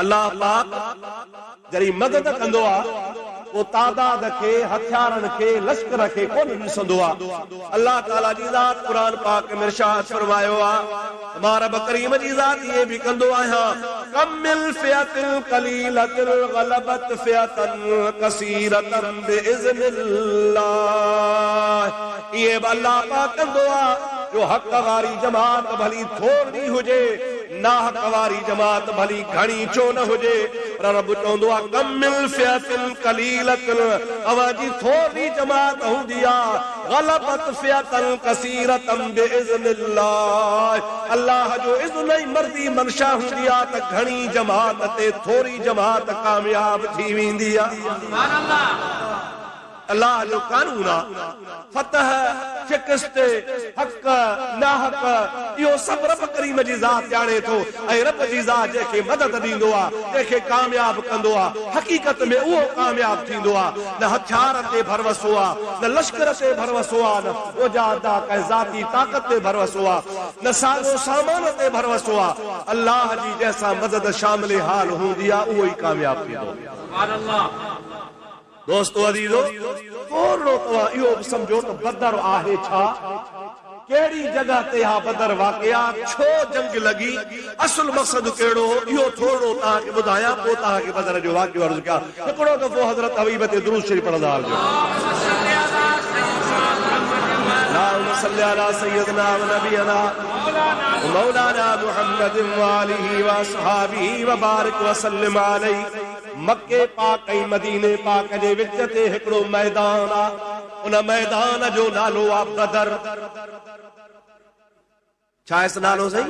अल्लाह पाक जरी मदद कंदो आ वो तादाद के हथियारन के लश्कर के कोन ॾिसंदो आ। अल्लाह ताला जी ज़ात कुरान पाक में इरशाद फरमायो आ, हमारा बकरीम जी ज़ात ये भी कंदो आया, कम मिल फियतिन कलीलतिन गलबत फियतन कसीरतन बिइज़्निल्लाह। ये अल्लाह पाक कंदो आ जो हक वारी जमात भली थोड़ी हुजे, ना हक वारी जमात भली घणी छो न हुजे, पर रब चवंदो आ कम मिल फियतिन कलीलतिन, अवाजी थोड़ी जमात हुंदी आ, गलबत फियतन कसीरतन बिइज़्निल्लाह। अल्लाह जो इज़्न ऐं मर्ज़ी मनशा हुंदी आ त घणी जमात ते थोड़ी जमात कामयाब थी वेंदी आ। सुभान अल्लाह। अल्लाह जो कानून आ, फतह शिकस्त हक ना हक इहो सब रब करीम जी ज़ात ॼाणे थो। ऐं रब जी ज़ात जेके मदद ॾींदो आ, जेके कामयाब कंदो आ, हक़ीक़त में उहो कामयाब थींदो आ। न हथियार ते भरवसो आ, न लश्कर ते भरवसो आ, न ओजादा कंहिं ज़ाती ताक़त ते भरवसो आ, न साज़ो सामान ते भरवसो आ। अल्लाह जी जंहिंसां मदद शामिल हाल हूंदी आ उहो ई कामयाब थींदो। सुभान अल्लाह। दोस्तो अज़ीज़ो, थोरो तव्हां इहो समझो त बदर आहे छा, केड़ी जगह ते हा बदर वाक़िया, छो जंग लगी, असल मकसद केड़ो, इहो थोरो तव्हांखे ॿुधायां, पोइ तव्हांखे बदर जो वाक़ियो अर्ज़ कयां। हिकिड़ो दफ़ो हज़रत हबीब ते दुरूद शरीफ़ पढ़ंदा हलिजो। अल्लाहुम्मा सल्लि अला सय्यिदना व नबियना मौलाना मुहम्मदिन व आलिहि व असहाबिहि व बारिक व सल्लिम अलैहि। मक्के पाक ऐं मदीने पाक जे विच ते हिकिड़ो मैदान आ, उन मैदान जो नालो आ बदर। छा इस नालो सही?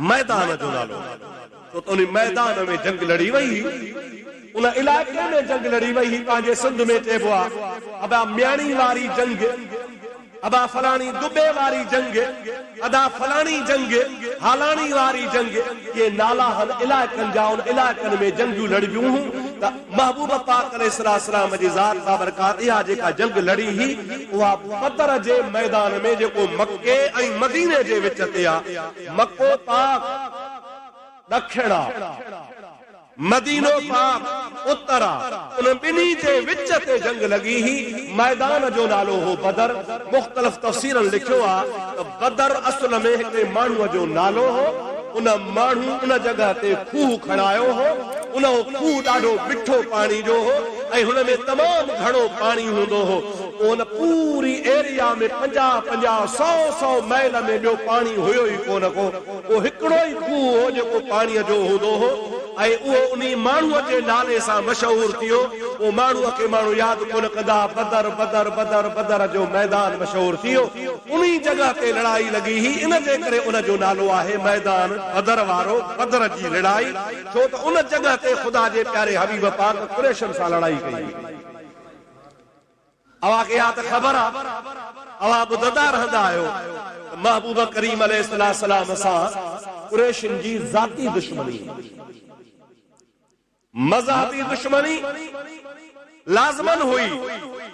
मैदान जो नालो। तो उन मैदान में जंग लड़ी वई, उन इलाके में जंग लड़ी वई। पंहिंजे सिंध में चइबो आ अबा म्याणी वारी जंग, अबा फलानी दुबे वारी जंग, अदा फलानी जंग, हालानी वारी जंग। ये नाला हन इलाकन जा, उन इलाकन में जंगू लड़बियूं हूं त महबूब पाक अलैहिस्सलाम जी ज़ात बाबरकात इहा जेका जंग लड़ी ही उहा बदर जे मैदान में जेको मक्के ऐं मदीने जे विच ते आ। मक्को पाक ॾखिण आ, मदीनो पाक उत्तर आ, उन ॿिन्ही जे विच ते जंग लगी ही। मैदान जो नालो हो बदर। मुख़्तलिफ़ तफ़सीरन लिखियो आ त बदर असल में हिकिड़े माण्हूअ जो नालो हो। उन माण्हू उन जगह ते खूह खणायो हो। उन खूह ॾाढो मिठो पाणी जो हो ऐं हुन में तमामु घणो पाणी हूंदो हो। उन पूरी एरिया में 50-50-100 मैल में ॿियो पाणी हुयो ई कोन को। उहो हिकिड़ो ई खूह हो जेको पाणीअ जो हूंदो हो ऐं उहो उन माण्हूअ जे नाले सां मशहूर थियो। उहो माण्हूअ खे माण्हू यादि कोन कंदा। बदर बदर बदर बदर जो मैदान मशहूर थियो। उन जगह ते लड़ाई लगी ही, इन जे करे उन जो नालो आहे मैदान बदर वारो, बदर जी लड़ाई। छो त उन जगह ते ख़ुदा जे प्यारे हबीब पाक कुरैशन सां लड़ाई कई। अवा खे या त ख़बर आ, अवा ॿुधंदा रहंदा आहियो महबूब करीम अलैहिस्सलाम सां कुरैशन जी ज़ाती दुश्मनी, मज़हबी दुश्मनी लाज़मन हुई,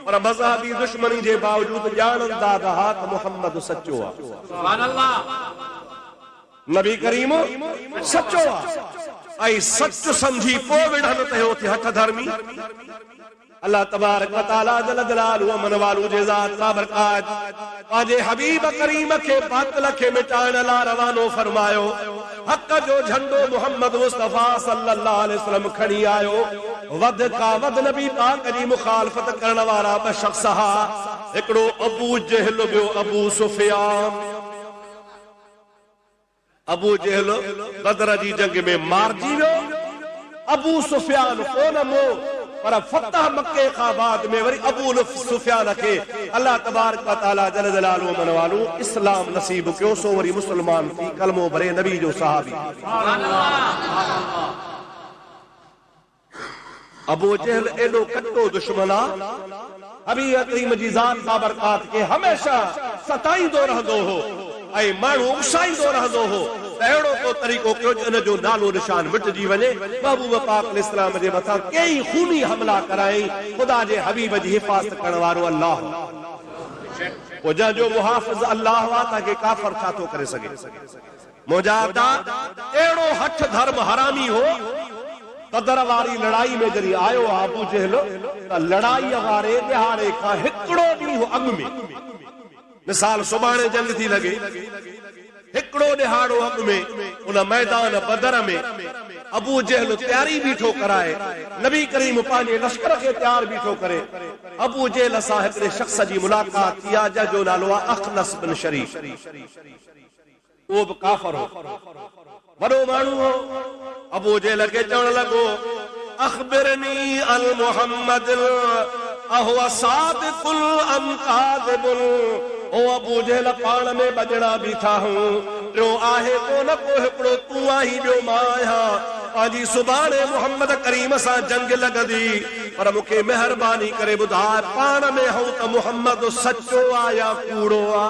पर मज़हबी दुश्मनी जे बावजूद ॼाणंदा रहा त मुहम्मद सच्चो आ। सुभान अल्लाह। नबी करीम सच्चो आ ऐं सच समझी पोइ विढ़नि त हो थिए हथ धर्मी। अल्लाह तबारक व तआला जल जलालुहु मन वालू जे ज़ात बाबरकात पंहिंजे हबीब करीम खे बातिल खे मिटाइण लाइ रवानो फरमायो। हक़ जो झंडो मुहम्मद मुस्तफ़ा सल्लल्लाहु अलैहि वसल्लम खणी आयो। वध का वध नबी पाक जी मुखालफत करण वारा ॿ शख़्स हा, हिकिड़ो अबू जहल, ॿियो अबू सुफियान। अबू जहल बदर जी जंग में मारिजी वियो। अबू सुफियान कोन मो, पर फतह मक्के खां बाद में वरी अबू सुफियान खे अल्लाह तबारक व तआला जल जलालुहु मन वालू इस्लाम नसीब कयो। सो वरी मुसलमान थी कलमो भरे नबी जो सहाबी। अबू जहल एॾो कटो दुश्मन आ, हबीब करीम जी ज़ात बाबरकात खे हमेशा सताईंदो रहंदो हो ऐं माण्हू उकसाईंदो रहंदो हो। अहिड़ो को तरीक़ो कयो इन जो नालो निशान मिटिजी वञे। महबूब पाक अलैहिस्सलाम जे मथां कई खूनी हमला कराई। ख़ुदा जे हबीब जी हिफ़ाज़त करण वारो अल्लाह, पोइ जंहिंजो मुहाफ़िज़ अल्लाह आहे, तव्हांखे काफ़िर छा थो करे सघे। मुजाहिदा एड़ो हठ धर्म हरामी हो कदर वारी लड़ाई में जरी आयो अबू जहल त लड़ाई वारे दिहाड़े का हिकड़ो दी हो अग में मिसाल सुबाने जंग थी लगे हिकड़ो दिहाड़ो अग में उन मैदान बदर में अबू जहल तैयारी बीठो कराए नबी करीम पांजे लश्कर के तैयार बीठो करे अबू जहल साहिब ने शख्स जी मुलाकात किया जो नालो अखनस बिन शरीफ वो भी काफर हो वडो मानू हो अबू जहल के चवण लगो अखबिरनी अल मुहम्मद अहुवा सादिकुल अम काज़िबुल ओ अबू जहल पाण में बजड़ा बीठा हूं टियो आहे कोन को हिकड़ो तू आही ॿियो मां आहियां पांजी सुभाणे मोहम्मद करीम सां जंग लगदी पर मूंखे मेहरबानी करे ॿुधाए पाण में हूं त मोहम्मद सचो आ या कूड़ो आ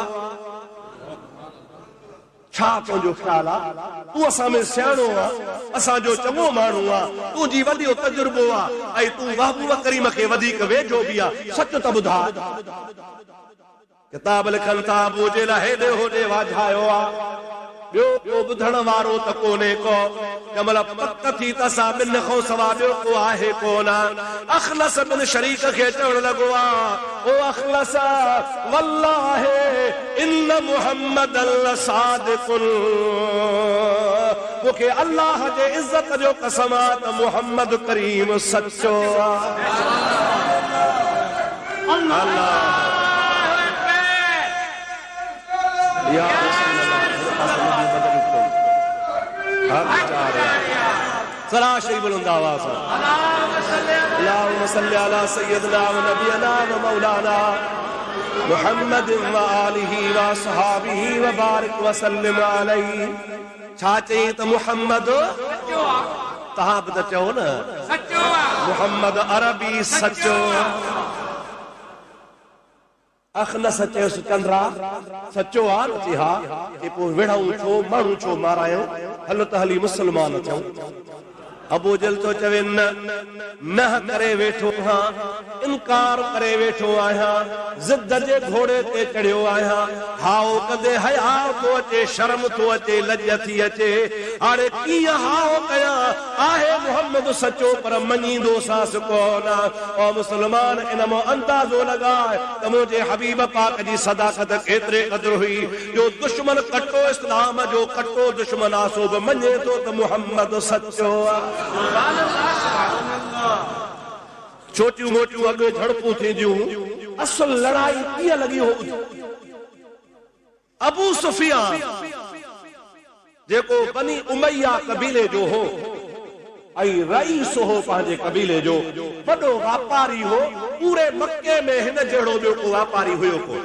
छा तुंहिंजो ख्याल आहे तू असां में सियाणो आहे असांजो चङो माण्हू आहे तुंहिंजी वॾो तजुर्बो आहे ऐं तूं महबूब करीम खे वधीक वेझो बि आहे सच त ॿुधाए किताब लिखनि था अबू जहल हेॾे होॾे वाझायो आहे ॿियो को ॿुधण वारो त कोन्हे को जंहिंमहिल पक थी त असां ॿिन खां सवा ॿियो को आहे कोन अखलस बिन शरीक खे चवण लॻो आहे ओ अखलस वल्लाहि इन मुहम्मदन लसादिकुन मूंखे अल्लाह जे इज़त जो कसम आहे त मुहम्मद करीम सचो आहे अल्लाह या सला शरीफ बुलंद आवाज अल्लाहुम्मा सल्ली अला सय्यदना व नबियना व मौलाना मुहम्मद व आलिहि व असहाबिहि व बारिक व सल्लिम अलैहि छा चई त मुहम्मद सच्चो आ तहां बि त चओ न सच्चो आ मुहम्मद अरबी सच्चो अखनस चयोसि चंद्रा सचो आ न हा के पोइ विढ़ऊं छो माण्हू छो मारायो हलो त हली मुस्लमान थियूं अबू जहल तो चवे न करे वेठो हां इनकार करे वेठो आहियां जिद जे घोड़े ते चढ़ियो आहियां हाओ कदे हया तो अचे शर्म तो अचे लज थी अचे हाणे कीअं हाओ कया आहे मोहम्मद सचो पर मञींदो सास कोन ओ मुस्लमान इन मां अंदाज़ो लॻाए त मुंहिंजे हबीब पाक जी सदाकत केतिरे क़दुरु हुई जो दुश्मन कटो इस्लाम जो कटो दुश्मन आसो बि मञे थो त मुहम्मद सचो आहे छोटियूं मोटियूं अॻे झड़पूं थींदियूं असल लड़ाई कीअं लॻी हो अबू सुफियान जेको बनी उमैया कबीले जो हो ऐं रईस हो पंहिंजे कबीले जो वॾो वापारी हो पूरे मक्के में हिन जहिड़ो ॿियो को वापारी हुयो को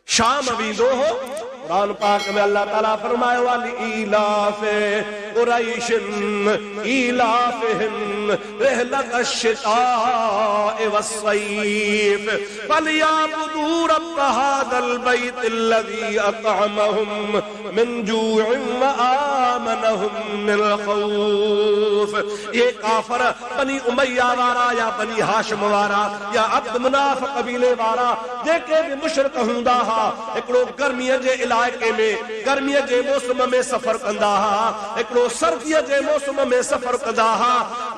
शाम वेंदो हो कुरान पाक में अल्लाह ताला फरमायो इलाफे कुरैशिन इलाफिहिम रहलत अश्शिताए वस्सैफ फलियाबुदू रब्ब हादल बैतिल्लज़ी अतअमहुम मिन जूइन व आमनहुम मिन खौफ ये काफर बनी उमैया वारा या बनी हाशिम वारा या अब्द मुनाफ कबीले वारा जेके भी मुशरिक हूंदा हा हिकड़ो गर्मीअ जे इलाइके में गर्मीअ जे मौसम में सफर कंदा हा हिकड़ो सर्दीअ जे मौसम में सफर कंदा हा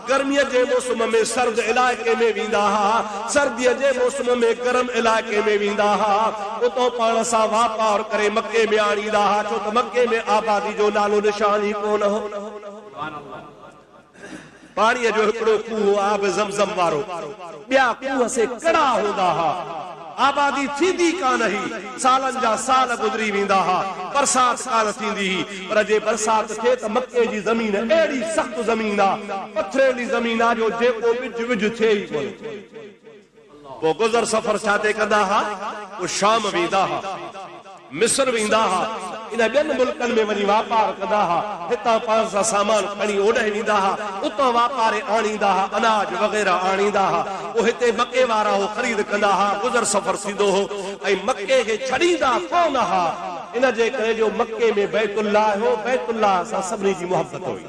गर्मीअ जे मौसम में सर्द इलाइके में वेंदा हा सर्दीअ जे मौसम में गरम इलाइके में वेंदा हा उतो पाण सां वापार करे मक्के में आणींदा हा छो त मक्के में आबादी जो नालो निशान ई कोन हो पाणीअ जो हिकड़ो खूह आब ज़मज़म वारो ॿिया खूह से कड़ा हूंदा हा आबादी थींदी कान ही सालन जा साल गुजरी वेंदा हा बरसात कान थींदी पर जे बरसात थे त मक्के जी ज़मीन एड़ी सख्त ज़मीन आ पथरेली ज़मीन आ जो जेको बिज विज थे ही कोन वो गुजर सफर छाते कंदा हा वो शाम वेंदा हा मिस्र वेंदा हा इन ॿियनि मुल्कनि में वञी वापार कंदा हा हितां पाण सां सामान खणी ओॾे ॾींदा हा उतां वापारे आणींदा हा अनाज वग़ैरह आणींदा हा पोइ हिते मके वारा हो ख़रीद कंदा हा गुज़र सफ़र थींदो हो ऐं मके खे छॾींदा कोन हा इन जे करे जो मके में बैतुल्लाह हो बैतुल्लाह सां सभिनी जी मोहबत हुई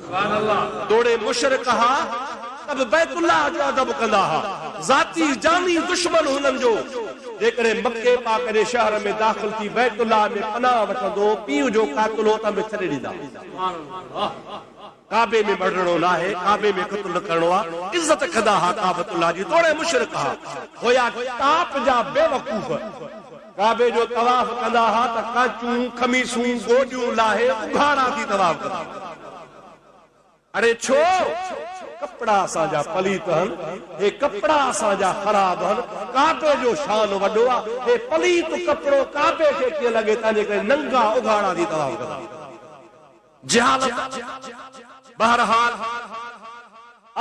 सुभान अल्लाह तोड़े मुशरिक हा तब बैतुल्लाह जो अदब कंदा हा ज़ाती जानी दुश्मन हुननि जो जेकरे मक्के पाक जे शहर में दाखिल थी बैतुल्लाह में पनाह वठंदो पीउ जो कातिलो त में छॾे ॾींदा काबे में बढ़णो ना है काबे में क़त्ल करणो आ इज्जत कंदा हा काबतुल्लाह जी तोड़े मुशरिक हा होया ताप जा बेवकूफ़ काबे जो तवाफ कंदा हा त काचूं खमीसूं गोडियूं लाहे उघाड़ा थी तवाफ कंदा अरे छो कपड़ा असांजा पलीत हन हे कपड़ा असांजा ख़राब हन काबे जो शान वॾो आ हे पलीत कपड़ो काबे खे कीअं लॻे तंहिंजे करे नंगा उघाड़ा थी तवाफ कंदा जहालत बहरहाल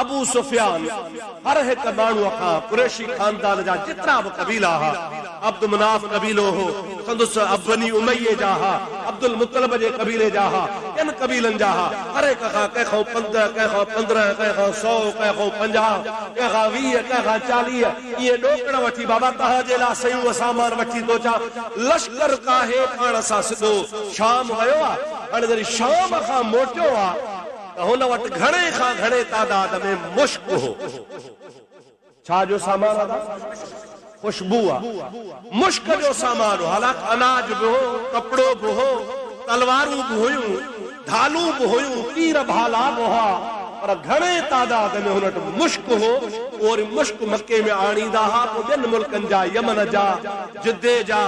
अबू सुफियान हर एक माण्हूअ खां कुरैशी खानदान जा जितरा भी कबीला हा अब्दुल मुनाफ कबीलो हो संदुस बनी उमैया जा हा अब्दुल मुतलब जे कबीले जा हा इन कबीलन जा हा हर एक खां कंहिंखां 15 कंहिंखां 15 कंहिंखां 100 कंहिंखां 50 कंहिंखां 20 कंहिंखां 40 इहे ॾोकड़ वठी बाबा तव्हांजे लाइ सयूं सामान वठी थो चा लश्कर काहे पाण सां सिधो शाम वियो आहे हाणे जॾहिं शाम खां मोटियो आहे हुन वटि घणे खां घणे तादाद में मुश्क हो छा जो सामान खुशबू आहे मुश्क जो सामान हो हालांकि अनाज बि हो कपिड़ो बि हो तलवारूं बि हुयूं ढालूं बि हुयूं तीर भाला बि हुआ पर घणे तादाद में हुन वटि मुश्क हो और मुश्क मक्के में आणींदा हा पोइ ॿियनि मुल्कनि जा यमन जा जिद्दे जा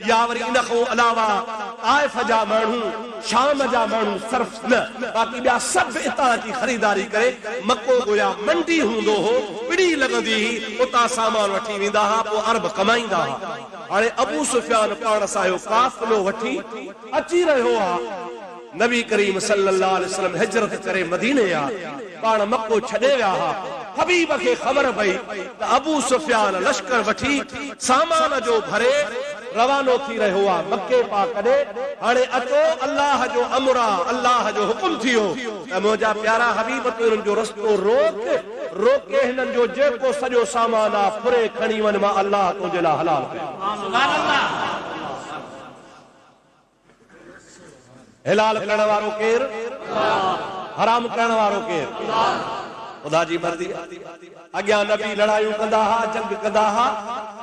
या वरी इन खां अलावा ताइफ जा माण्हू शाम जा माण्हू सिर्फ़ न बाक़ी ॿिया सभु इतां अची ख़रीदारी करे मक्को गोया मंडी हूंदो हो पिड़ी लॻंदी हुई उतां सामान वठी वेंदा हा पोइ अरब कमाईंदा हा हाणे अबू सुफियान पाण सां काफ़िलो वठी अची रहियो आहे नबी करीम सल्लल्लाहु अलैहि वसल्लम हिजरत करे मदीने आ पाण मक्को छॾे विया हा हबीब खे ख़बर पई त अबू सुफियान लश्कर वठी सामान जो भरे रवानो थी रहियो आहे मक्के पाक ॾे हाणे अचो अल्लाह जो अमर आहे अल्लाह जो हुकुम थियो त मुंहिंजा प्यारा हबीब तूं हिननि जो रस्तो रोके हिननि जो जेको सॼो सामान आहे फुरे खणी वञ मां अल्लाह तुंहिंजे लाइ हलाल कयो हिलाल करण वारो केर हराम करण वारो केर खुदा जी मर्ज़ी अॻियां नबी लड़ायूं कंदा हा जंग कंदा हा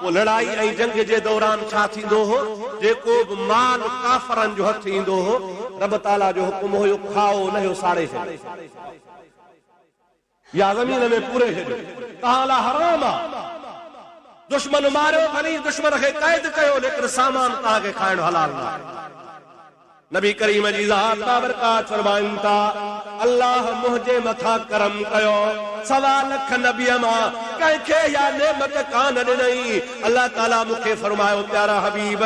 वो लड़ाई ऐं जंग जे दौरान छा थींदो हो जेको बि माल काफ़रनि जो हथ ईंदो हो रब ताला जो हुकुम हुयो खाओ न हो साड़े छॾियो या ज़मीन में पूरे छॾियो तव्हां लाइ हराम आहे दुश्मन मारियो भली दुश्मन खे क़ैद कयो लेकिन सामान तव्हांखे खाइणु हलाल न आहे नबी करीम जी ज़ात बाबरकात फरमाइनि था अल्लाह मुंहिंजे मथां करम कयो सवा लख नबीअ मां कंहिंखे या नेमत कान ॾिनई अल्लाह ताला मूंखे फरमायो प्यारा हबीब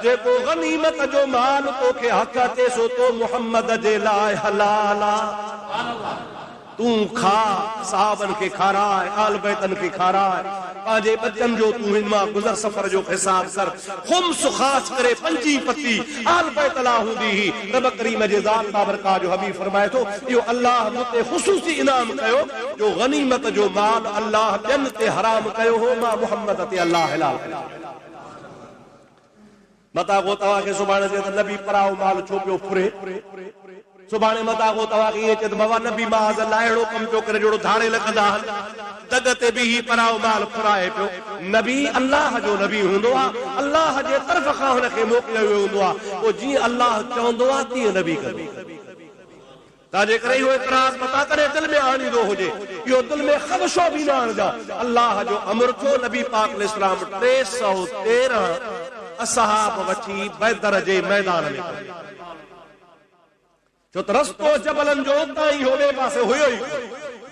जेको गनीमत जो माल तोखे हक़ अचे सो तो मुहम्मद जे लाइ हलाल आहे तू खा साहबन के खाराए आल बैतन के खाराए पांजे बच्चन जो तू हिन मां गुज़र सफर जो हिसाब कर खुम्स खास करे पंजी पत्ती आल बैत ला हुंदी ही रब करीम जे ज़ात बाबरका जो हबीब फरमाए तो यो अल्लाह मुते खुसूसी इनाम कयो जो गनीमत जो माल अल्लाह जन ते हराम कयो हो मां मुहम्मद ते अल्लाह हलाल कयो मता को तवा के सुभाणे जे नबी पराओ माल छो पियो फुरे सुभाणे मता को तवा के ये चत बाबा नबी माज अल्लाह एड़ो कम पियो करे जोड़ो धाड़े लगंदा दग ते भी ही पराओ माल फुराए पियो नबी अल्लाह जो नबी हुंदो आ अल्लाह जे तरफ खां हुन खे मोकिलियो वियो हुंदो आ ओ जी अल्लाह चवंदो आ ती नबी कंदो ताजे करे हो इतराज मता करे दिल में आणींदो हुजे यो दिल में ख़दशो भी ना आणदा अल्लाह जो अमर थो नबी पाक अलैहि सलाम 313 असहाब वठी बदर जे मैदान में जो रस्तो जबलन जो उताई होवे पासे हुयो ही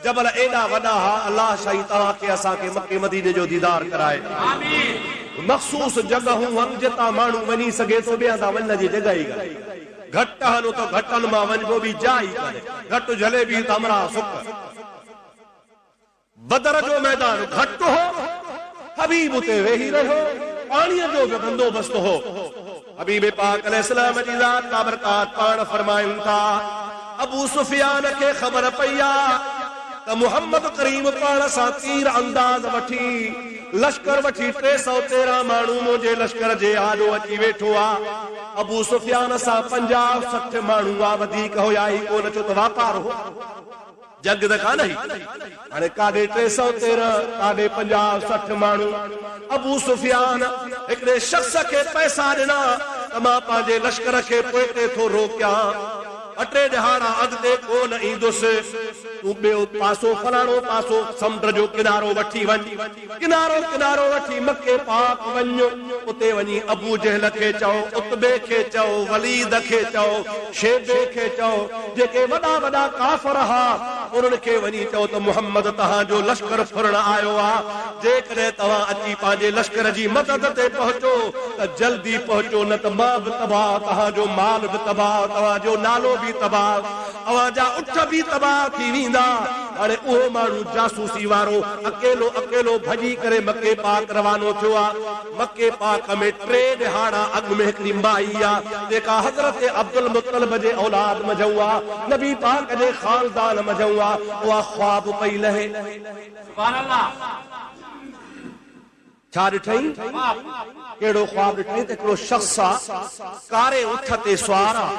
जबल एडा वडा हा अल्लाह शाही तवा के असा के मक्के मदीने जो दीदार कराए आमीन मखसूस जगहूं हम जता मानू वनी सके तो बिया दा वन्न जी जगह ही घट हनो तो घटन मा वनबो भी जाई करे घट जलेबी तमरा सुख बदर जो मैदान घट हो हबीब ते वेही रहो पानी जो भी बंदोबस्त हो हबीब पाक अलैहिस्सलाम जी ज़ात बाबरकात पाण फरमाइन था अबू सुफियान के खबर पईया त मुहम्मद करीम पाण सा तीर अंदाज वठी लश्कर वठी 313 माण्हू मुंहिंजे लश्कर जे आॾो अची वेठो आ अबू सुफियान सा 50-60 माण्हू आ वधीक हुया ई कोन छो त वापार हो जंग त कान ही हाणे काॾे 313 काॾे 50-60 माण्हू। अबू सुफियान हिकिड़े शख्स खे पैसा ॾिना त मां पंहिंजे लश्कर खे पोइते थो रोकियां, 8 ॾहाड़ा अॻिते कोन ईंदुसि, तूं ॿियो पासो फलाणो पासो समुंड जो किनारो वठी वञ, किनारो वठी मके पाक वञ, उते वञी अबू जहल खे चओ, उतबे खे चओ, वलीद खे चओ, शेबे खे चओ, जेके वॾा वॾा काफ़िर हा उन्हनि खे वञी चओ त मुहम्मद तव्हांजो लश्कर फुरण आयो आहे, जेकॾहिं तव्हां अची पंहिंजे लश्कर जी मदद ते पहुचो त जल्दी पहुचो, न त मां बि तबाह, तव्हांजो माल बि तबाह, तव्हांजो नालो बि तबाह, तव्हांजा उठ बि तबाह थी वेंदा। हाणे उहो माण्हू जासूसी वारो अकेलो भॼी करे मके पाक रवानो थियो आहे। मके पाक में 3 ॾहाड़ा अॻु में हिकिड़ी माई आहे जेका हज़रत अब्दुल मुत्तलिब जे औलाद मझऊं आहे, नबी पाक जे ख़ानदान मझऊं आहे, उहा ख्वाब पई लहे। सुभान अल्लाह। छा ॾिठई? कहिड़ो ख्वाब ॾिठई त हिकिड़ो शख्स आहे कारे उठ ते सुवार आहे,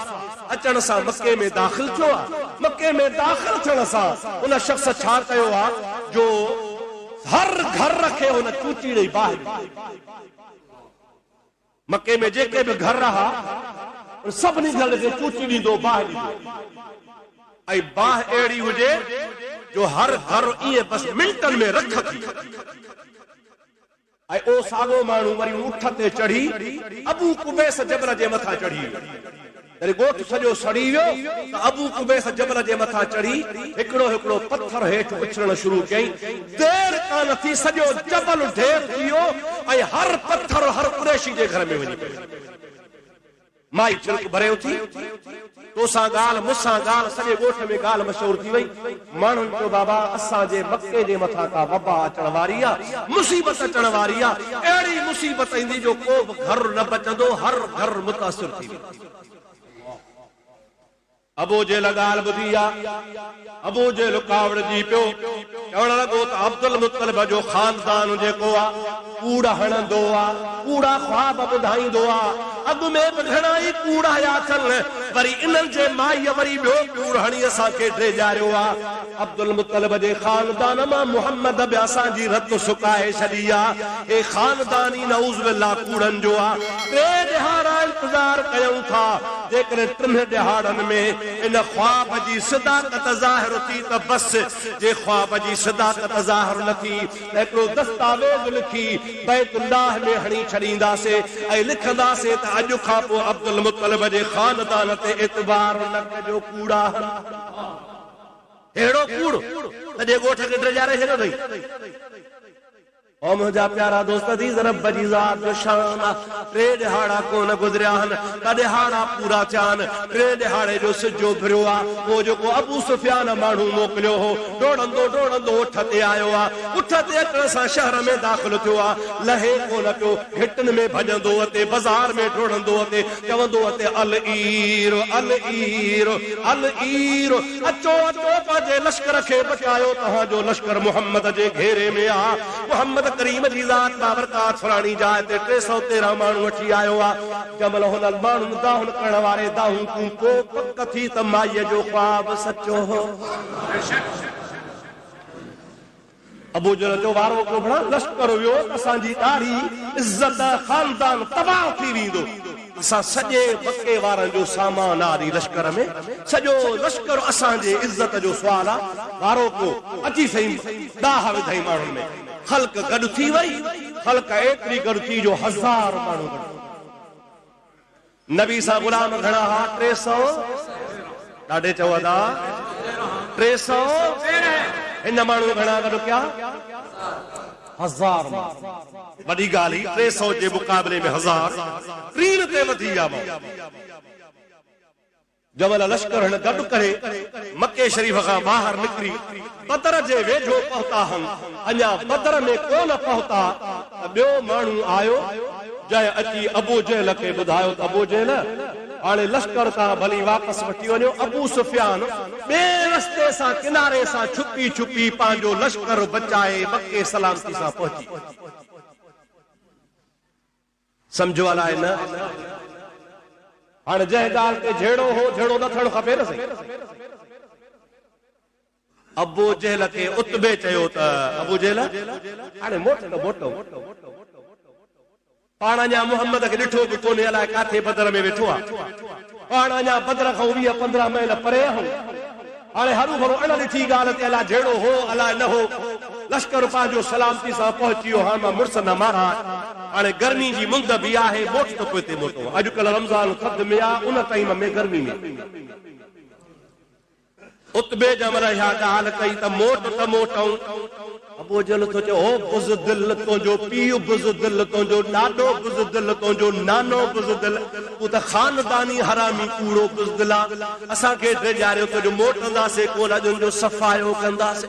अचण सां मके में दाख़िल थियो आहे। मके में दाख़िल थियण सां उन शख्स छा कयो आहे जो हर घर खे हुन चूची ॾेई बाहि ॾिनी। मके में जेके बि घर रहा सभिनी घर खे चूची ॾींदो, बाहि ॾींदो, ऐं बाहि अहिड़ी हुजे जो हर घर ईअं बसि मिंटनि में रख थी। ऐं ओ साॻो माण्हू वरी उठ ते चढ़ी अबू कुबैस जबल जे मथां चढ़ी वियो। जॾहिं ॻोठ सॼो सड़ी वियो त अबू कुबैस जबल जे मथां चढ़ी हिकिड़ो पत्थर हेठि उछलण शुरू कयईं। देर कान थी सॼो जबल ढेर थी वियो ऐं हर पत्थर हर कुरैशी जे घर में वञी पियो। माई चिरक भरे उथी, तोसां ॻाल्हि मूंसां ॻाल्हि, सॼे ॻोठ में ॻाल्हि मशहूर थी वई। माण्हुनि चयो बाबा असांजे मके जे मथां का वबा अचण वारी आहे, मुसीबत अचण वारी आहे, अहिड़ी मुसीबत ईंदी जो को बि घर न बचंदो, हर घर मुतासिर थी वेंदो। अबू जेल ॻाल्हि ॿुधी आहे, अबू जेल कावड़जी पियो, चवण लॻो त अब्दुल मुत्तलिब जो ख़ानदान जेको आहे कूड़ हणंदो आहे, कूड़ा ख्वाब ॿुधाईंदो आहे, अॻु में बि घणा ई कूड़ हया अथनि, वरी इन्हनि जे माईअ वरी ॿियो कूड़ हणी असांखे ड्रेजारियो आहे। अब्दुल मुत्तलिब जे ख़ानदान मां मुहम्मद बि असांजी रत सुकाए छॾी आहे। हे ख़ानदान ई नऊज़ बिल्लाह कूड़नि जो आहे। 3 ॾहाड़ा इंतज़ार कयूं था, जेकॾहिं 3 ॾहाड़नि में इन ख्वाब जी सदाकत ज़ाहिर थी त बस, जे ख्वाब जी सदाकत ज़ाहिर न थी त हिकिड़ो दस्तावेज़ लिखी बैतुल्लाह में हणी छॾींदासीं ऐं लिखंदासीं त अॼु खां पोइ अब्दुल मुत्तलिब जे ख़ानदान ते एतबार न कजो, कूड़ा अहिड़ो कूड़ सॼे ॻोठ खे ड्रेजारे छॾियो अथई। ओ मुंहिंजा प्यारा दोस्त थी रब जी ज़ात जो शान आहे। 3 ॾहाड़ा कोन गुज़रिया आहिनि, ॾहाड़ा पूरा थिया आहिनि। 3 ॾहाड़े जो सिजो फिरियो आहे। उहो जेको अबू सुफियान माण्हू मोकिलियो हो डोड़ंदो उठ ते आयो आहे। उठ ते अचण सां शहर में दाख़िल थियो आहे, लहे कोन पियो, घिटनि में भॼंदो अचे, बाज़ार में डोड़ंदो अचे, चवंदो अचे अल ईर अल ईर अल ईर, अचो पंहिंजे लश्कर खे बचायो, तव्हांजो लश्कर मुहम्मद जे घेरे में आहे। मुहम्मद करीम जी ज़ात बाबरकात फलाणी जाइ ते 313 माण्हू वठी आयो आहे। जमल हुन माण्हुनि दाहुन करण वारे दाहूं तूं पोइ पक थी त माईअ जो ख्वाब सचो हो। अबू जहल जो वारो को भला लश्कर वियो, असांजी ॾाढी इज़त ख़ानदान तबाह थी वेंदो। असां सॼे मके वारनि जो सामान आहे लश्कर में, सॼो लश्कर असांजे इज़त जो सुवाल आहे। वारो को अची सही ॾाह विधई माण्हुनि में, ख़ल्क गॾु थी वई, ख़ल्क एतिरी गॾु थी जो 1000 माण्हू गॾु। नबी सां गुलाम घणा हा? 300, ॾाढे चवंदा 300, हिन माण्हू घणा गॾु कया? 1000। वॾी ॻाल्हि 300 जे मुक़ाबले में 1000 टीन ते वधी आहे। जमल लश्कर हिन गॾु करे मके शरीफ़ खां ॿाहिरि निकिरी बदर जे वेझो पहुता हन। अञा बदर में कोन पहुता त ॿियो माण्हू आयो जंहिं अची अबू जहल खे ॿुधायो त अबू जहल हाणे लश्कर तां भली वापसि वठी वञो। अबू सुफियान ॿिए रस्ते सां किनारे सां छुपी पंहिंजो लश्कर बचाए मके सलामती सां पहुची। सम्झो अलाए न, हाणे जंहिं ॻाल्हि ते जहिड़ो हो जहिड़ो न थियणो खपे न। सही अबू जहल के उतबे चयो त अबू जहल हाणे मोटो पाण अञा मुहम्मद खे ॾिठो बि कोन्हे, अलाए काथे बदर में वेठो आहे, पाण अञा बदर खां 20-15 मील परे आहियूं। हाणे हरू भरू अण ॾिठी ॻाल्हि ते अलाए जहिड़ो हो अलाए न हो, लश्कर पंहिंजो सलामती सां पहुची वियो। हाणे मां मुड़ुस न मारा, हाणे गर्मी जी मुंद बि आहे, मोट त पोइ ते मोटो। अॼुकल्ह रमज़ान थधि में आहे, उन टाइम में गर्मी में उतबे जमल इहा ॻाल्हि कई त मोटऊं। अबू जहल तो चयो, हो बुज़दिल तुंहिंजो पीउ बुज़दिल, तुंहिंजो ॾाॾो बुज़दिल, तुंहिंजो नानो बुज़दिल, तूं त खानदानी हरामी कूड़ो बुज़दिल आहे। असांखे ड्रिजारियो तुंहिंजो मोटंदासीं कोन, अॼु जो सफ़ायो कंदासीं,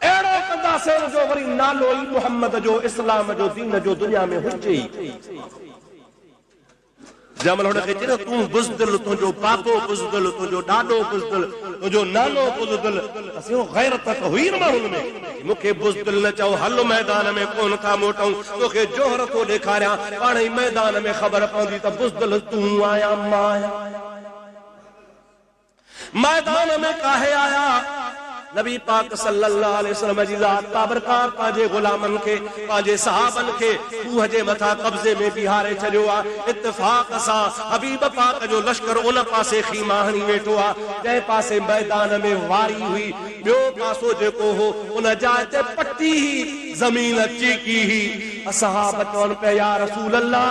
अहिड़ो कंदासीं जो वरी नालो ई मुहम्मद जो, इस्लाम जो, दीन जो दुनिया में हुजे ई। जमल हुनखे चयो, तूं बुज़दिल, तुंहिंजो बाबो बुज़दिल, तुंहिंजो ॾाॾो बुज़दिल, तुंहिंजो नानो बुज़दिल। असीं गैरत त हुई न माण्हुनि में, मूंखे बुज़दिल न चओ, हल मैदान में कोन था मोटऊं, तोखे जोहर थो ॾेखारियां। पाण ई मैदान में ख़बर पवंदी त बुज़दिल तूं आया मां आया। मैदान में काहे आया? नबी पाक सल्लल्लाहु अलैहि वसल्लम जी ज़ात बाबरकार पंहिंजे गुलामनि खे, पंहिंजे सहाबनि खे सूह जे मथां कब्ज़े में बिहारे छॾियो आहे। इत्तिफ़ाक़ सां हबीब पाक जो लश्कर उन पासे खीमा हणी वेठो आहे जंहिं पासे मैदान में वारी हुई। ॿियो पासो जेको हो उन जाइ ते पटी ही ज़मीन चीकी ही। असहाब चवनि पिया, या रसूल अल्लाह,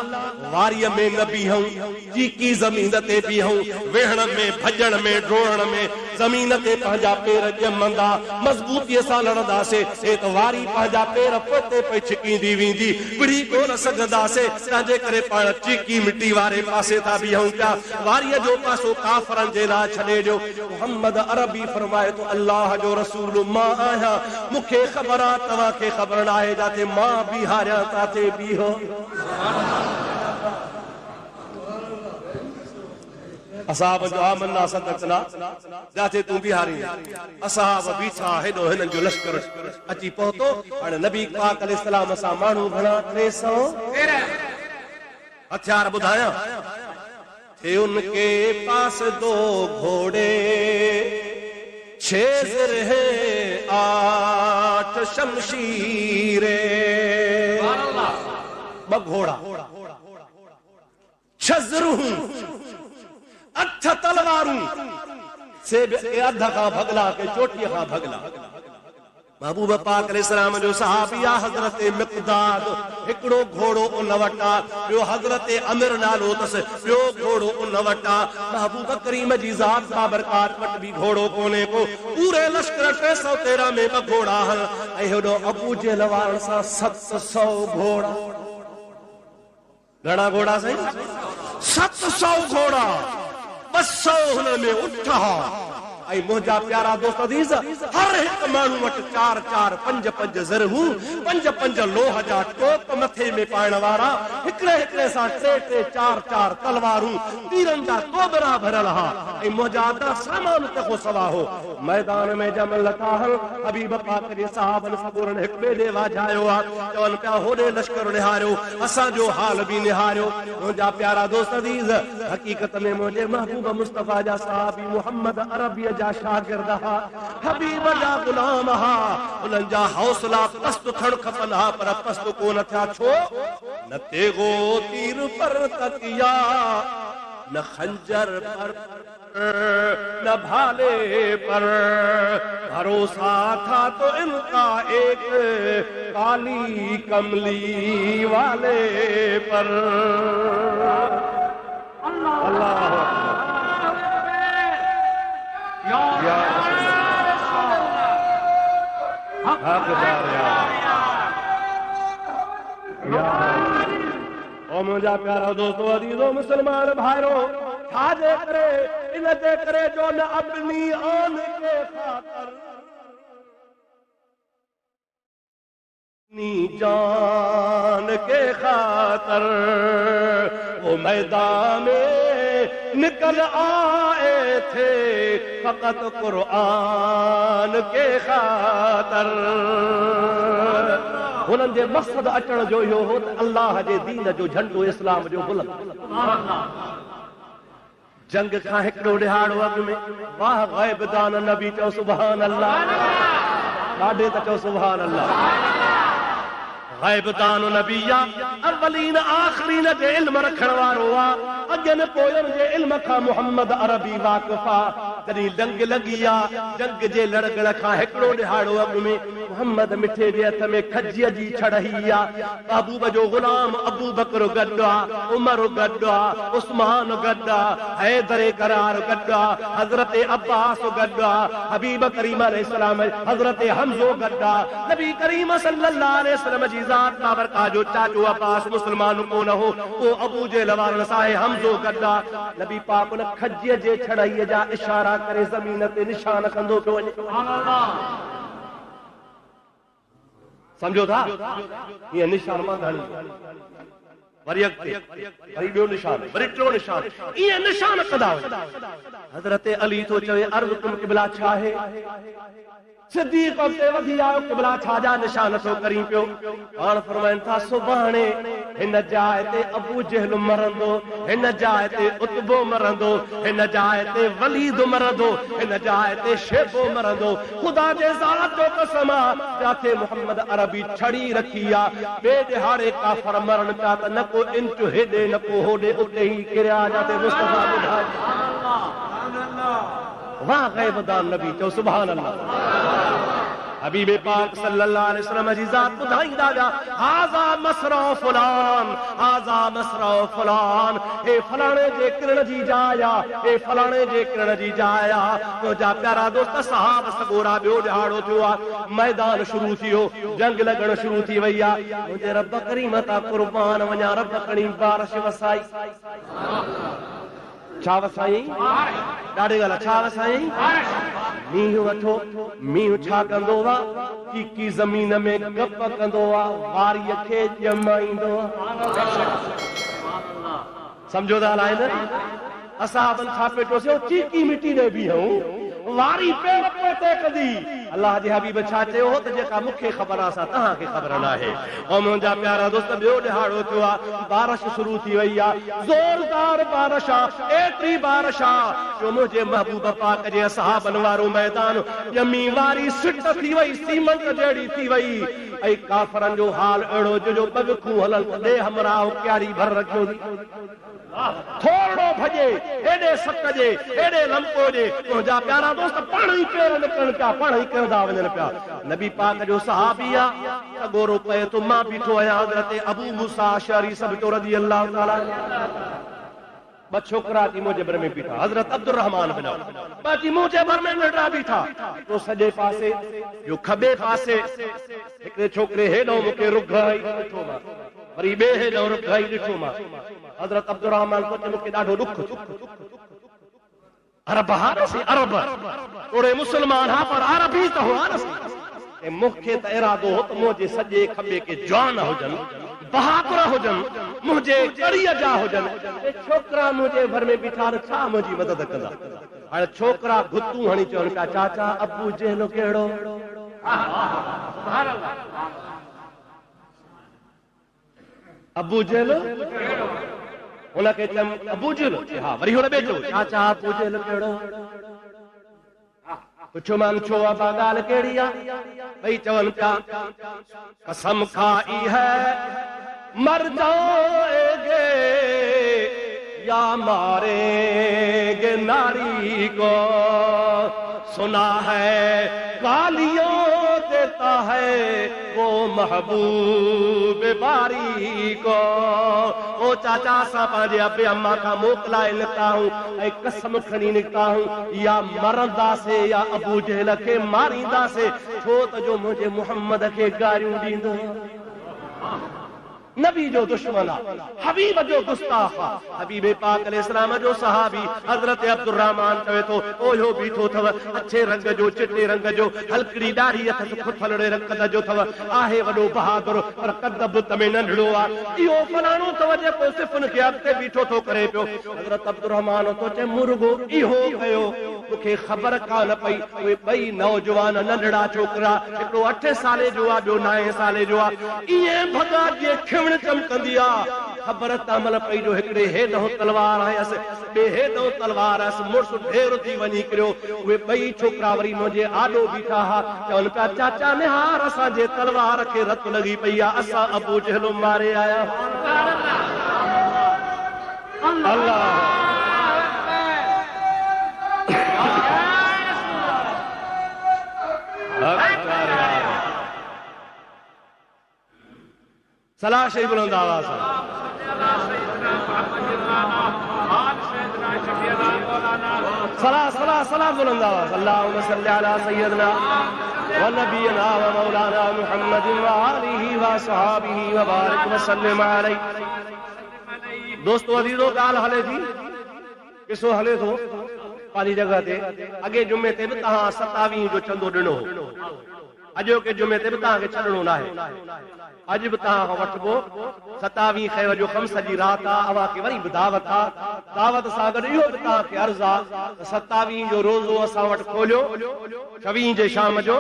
वारीअ में न बीहूं, चीकी ज़मीन ते बीहूं, वेहण में, भॼण में, डोड़ण में ज़मीन ते पंहिंजा पेर ॼमंदा, मज़बूतीअ सां लड़ंदासीं, हे त वारी पंहिंजा पेर पोते पई छिकींदी वेंदी, पिड़ी कोन सघंदासीं, तंहिंजे करे पाण चीकी मिटी वारे पासे था बीहूं पिया। वारीअ जो पासो काफ़रनि जे लाइ छॾे ॾियो। मुहम्मद अरबी फरमाए थो, अल्लाह जो रसूल मां आहियां, मूंखे ख़बर आहे, तव्हांखे ख़बर न आहे, जाते मां बीहारियां ताते बीहो। असहाब जो आमन्ना सदकना, जाते तूं बिहारी। असहाब बीठा, हेॾो हिननि जो लश्कर अची पहुतो। हाणे नबी पाक अलैहिस्सलाम सां माण्हू घणा? 300 हथियार ॿुधायां। थे उनके पास 2 घोड़े, 6 ज़िरहे, 8 शमशीरे। 2 घोड़ा, 6 ज़िरूं, 8 तलवारूं, से अध खां भगला के चोटीअ खां भगला। महबूब पाक अलैहिस्सलाम जो सहाबी आहे हज़रत मिक़दाद, हिकिड़ो घोड़ो उन वटि आहे, ॿियो हज़रत अमिर नालो अथसि, ॿियो घोड़ो उन वटि आहे। महबूब करीम जी ज़ात बाबरकात वटि बि घोड़ो कोन्हे को। पूरे लश्कर 313 में 2 घोड़ा हल, ऐं हेॾो अबू जहल वारनि सां 700 घोड़ा। घणा घोड़ा साईं? 700 घोड़ा, 200 हुन में उठ हा। ऐं मुंहिंजा प्यारा दोस्त अज़ीज़, हर हिकु माण्हू वटि 4-4, 5-5 ज़िरहूं, 5-5 लोह जा टोप मथे में पाइण वारा, हिकिड़े सां 3-3, 4-4 तलवारूं, तीरनि जा तोबरा भरियल हा। ऐं मुंहिंजा अदा सामान ते को सवा हो। मैदान में जमल लथा हल, हबीब पाक जे सहाबनि सबूरनि हिक ॿिए ॾे वाझायो आहे, चवनि पिया होॾे लश्कर निहारियो, असांजो हाल बि निहारियो। मुंहिंजा प्यारा दोस्त अज़ीज़, हक़ीक़त में मुंहिंजे महबूब मुस्तफ़ा जा सहाबी मुहम्मद अरबी जा शागिर्द हा, हबीब जा गुलाम हा। उन्हनि जा हौसला पस्त थियण खपनि हा, पर पस्त कोन थिया। छो? न तेगो तीर पर तकिया, न खंजर पर, न भाले पर, भरोसा था तो इनका एक काली कमली वाले पर। अल्लाह मुंहिंजा प्यारा दोस्तो अज़ीज़ो मुसलमान भाइरो, छाजे करे? इन जे करे जो न अपनी आन के ख़ातिर, अपनी जान के खातिर वो मैदान में निकल आए थे, फकत कुरान के खातिर। उन्हनि जे मक़सद अचण जो इहो हो त अल्लाह जे दीन जो झंडो, इस्लाम जो बुलंद। जंग खां हिकिड़ो ॾिहाड़ो अॻु में वाह ग़ैब दान नबी चओ सुभान अल्लाह, ॾाढे त चओ सुभान अल्लाह। ग़ैब दान नबी अवलीन आखिरीन जे इल्म रखण वारो आहे, अॻियनि पोयनि जे इल्म खां मुहम्मद अरबी वाक़िफ़ आहे। जॾहिं जंग लॻी आहे, जंग जे लड़गड़ खां हिकिड़ो ॾिहाड़ो अॻु में मुहम्मद मिठे जे हथ में खजीअ जी छड़ ही आहे। महबूब जो ग़ुलाम अबू बकर गॾु आहे, उमर गॾु आहे, उस्मान गॾु आहे, हैदर करार गॾु आहे, हज़रत अब्बास गॾु आहे, हबीब करीम अलैहिस्सलाम हज़रत हमज़ो गॾु आहे। नबी करीम सल्लल्लाहु अलैहि वसल्लम जी ज़ात बाबरका जो चाचो अब्बास मुस्लमान को न हो, वो अबू जे लवारन साहे हमज़ो गॾु आहे। नबी पाक उन खजीअ जे छड़ाईअ जा इशारा करे ज़मीन ते निशान कंदो पियो वञे। समझो था, ये निशान मां घणी वरी अॻिते वरी ॿियो निशान वरी टियों निशान, ईअं निशान कंदा वञो। हज़रत अली तो चवे अर्ज़ तुम क़िबला छा आहे? सिद्दीक़ ते वधी आयो, क़िबला छा जा निशान थो करीं पियो? हाणे फरमाइनि था सुभाणे हिन जाइ ते अबू जहल मरंदो, हिन जाइ ते उतबो मरंदो, हिन जाइ ते वलीद मरंदो, हिन जाइ ते शेबो मरंदो। ख़ुदा जे ज़ात जो कसम आहे, जिथे मुहम्मद अरबी छड़ी रखी आहे, ॿिए ॾिहाड़े काफ़र मरण पिया त न को इंच हेॾे न को होॾे, उते ई किरिया जिथे मुस्तफ़ा ॿुधाए। वाह ग़ैब दान नबी चओ सुभान अल्लाह। हबीब पाक सल्लल्लाहु अलैहि वसल्लम जी ज़ात ॿुधाईंदा विया, हाज़ा मसरा फलान, हाज़ा मसरा फलान, हे फलाणे जे किरण जी जाइ आहे, हे फलाणे जे किरण जी जाइ आहे। मुंहिंजा प्यारा दोस्त सहाब सगोरा ॿियो ॾिहाड़ो थियो आहे, मैदान शुरू थियो, जंग लॻण शुरू थी वई आहे। मुंहिंजे रब करीम तां क़ुर्बान वञा, रब खणी बारिश वसाई। छा वसाई? ॾाढी ॻाल्हि आहे, छा वसाई? मींहुं वठो। मींहुं छा कंदो आहे? की ज़मीन में गप कंदो आहे, वारीअ खे ॼमाईंदो आहे। सम्झो था हलाए न? असां छा पेटोसीं चीकी मिटी ॾे बीहूं, वारी पेड़ पोते कंदी। अल्लाह जे हबीब छा चयो हो त जेका मूंखे ख़बर आहे तव्हांखे ख़बर न आहे। ऐं मुंहिंजा प्यारा दोस्त ॿियो ॾिहाड़ो थियो आहे, बारिश शुरू थी वई आहे, ज़ोरदार बारिश आहे, एतिरी बारिश आहे जो मुंहिंजे महबूब पाक जे असहाबनि वारो मैदान ॼमी वारी सिट थी वई, सीमेंट जहिड़ी थी वई। ऐं काफ़रनि जो हाल अहिड़ो जो बगखूं हलनि ॾे हमराह क्यारी भर रखियो थोड़ो भॼे, हेॾे सटजे, हेॾे लंपो जे। मुंहिंजा प्यारा दोस्त पाण ई पेर निकिरनि पिया, पाण ई किरंदा वञनि पिया। नबी पाक जो सहाबी आहे, गोरो पए तो मां बीठो आहियां, हज़रत अबू मूसा अशअरी सभु रज़ियल्लाहु ताला। ॿ छोकिरा थी मुंहिंजे बर में बीठा, हज़रत अब्दुर्रहमान बिन औफ, बाक़ी मुंहिंजे बर में नंढड़ा बीठा। तो सॼे पासे जो खॿे पासे हिकिड़े छोकिरे हेॾो मूंखे रुघाई ॾिठो मां, वरी ॿिए हेॾो रुघाई ॾिठो मां। हज़रत अब्दुर्रहमान को मूंखे ॾाढो ॾुख, अरब हारसी, अरब थोड़े मुस्लमान हा पर अरबी त हुआ न। मूंखे त इरादो हो त मुंहिंजे सॼे खॿे के जवान हुजनि, बहादुर हुजनि, मुंहिंजे कड़ीअ जा हुजनि। छोकिरा मुंहिंजे घर में बीठा, छा मुंहिंजी मदद कंदा? हाणे छोकिरा गुतूं हणी चवनि पिया, चाचा अबू जहल कहिड़ो? अबू जहल उनखे चयमि अबू जहल, हा वरी हुन ॿिए चयो चाचा अबू जहल कहिड़ो? पुछो मान छो आहे ॻाल्हि कहिड़ी आहे? भई चवनि पिया कसम खाई है मर जाएंगे या मारेंगे नारी को, सुना है गालियों देता है वो महबूब बारी को। ओ चाचा सा पंहिंजे अबे अम्मा का मोकलाए निकिता हूं ऐं कसम खणी निकिता हूं, या मरंदासीं या अबू जहल खे मारींदासीं, छो त जो मुंहिंजे मुहम्मद खे गारियूं ॾींदो। नबी जो दुश्मन आहे, हबीब जो गुस्ताख आहे। हबीब पाक अलैहिस्सलाम जो सहाबी हज़रत अब्दुर्रहमान चवे थो ओयो बीठो अथव, अच्छे रंग जो, चिटे रंग जो, हलकड़ी ॾाढ़ी अथसि, फुथलड़े रंग जो अथव, आहे वॾो बहादुर पर कद बुत में नंढड़ो आहे। इहो फलाणो अथव जेको सिफ़ुनि खे अॻिते बीठो थो करे पियो। हज़रत अब्दुर्रहमान थो चए मुर्गो इहो कयो, मूंखे ख़बर कान पई। उहे ॿई नौजवान नंढड़ा छोकिरा, हिकिड़ो 8 साले जो आहे, ॿियो 9 साले जो आहे, ईअं भॻा जे खिवण चमकंदी आहे। ख़बर तमल पई जो हिकड़े हेॾो तलवार आयसि ॿिए हेॾो तलवार आयसि मुड़ुसु ढेर थी वञी किरियो उहे ॿई छोकिरा वरी मुंहिंजे आॾो बीठा हा चवनि पिया चाचा निहार असांजे तलवार खे रत लॻी पई आहे असां अबू जहल मारे आया अल्लाह सलाह शरीफ बुलंद आवाज़ सलाह सलाह सलाह बुलंद आवाज़ अल्लाहुम्मा सल्ली अला सय्यदना व नबीना व मौलाना मुहम्मद व आलिहि व सहाबिहि व बारिक व सल्लिम अलैहि। दोस्तों अजीजो ॻाल्हि हले थी किसो हले थो पंहिंजी जगह ते अॻे जुमे ते बि तव्हां 27 जो चंदो ॾिनो अॼोके जुमे ते बि तव्हांखे छॾणो न आहे अॼु बि तव्हां वठिबो 27 ख़ैर जो ख़म्स जी रात आहे अव्हां खे वरी बि दावत आहे दावत सां गॾु इहो बि तव्हांखे अर्ज़ु आहे 27 जो रोज़ो असां वटि खोलियो 26 जे शाम जो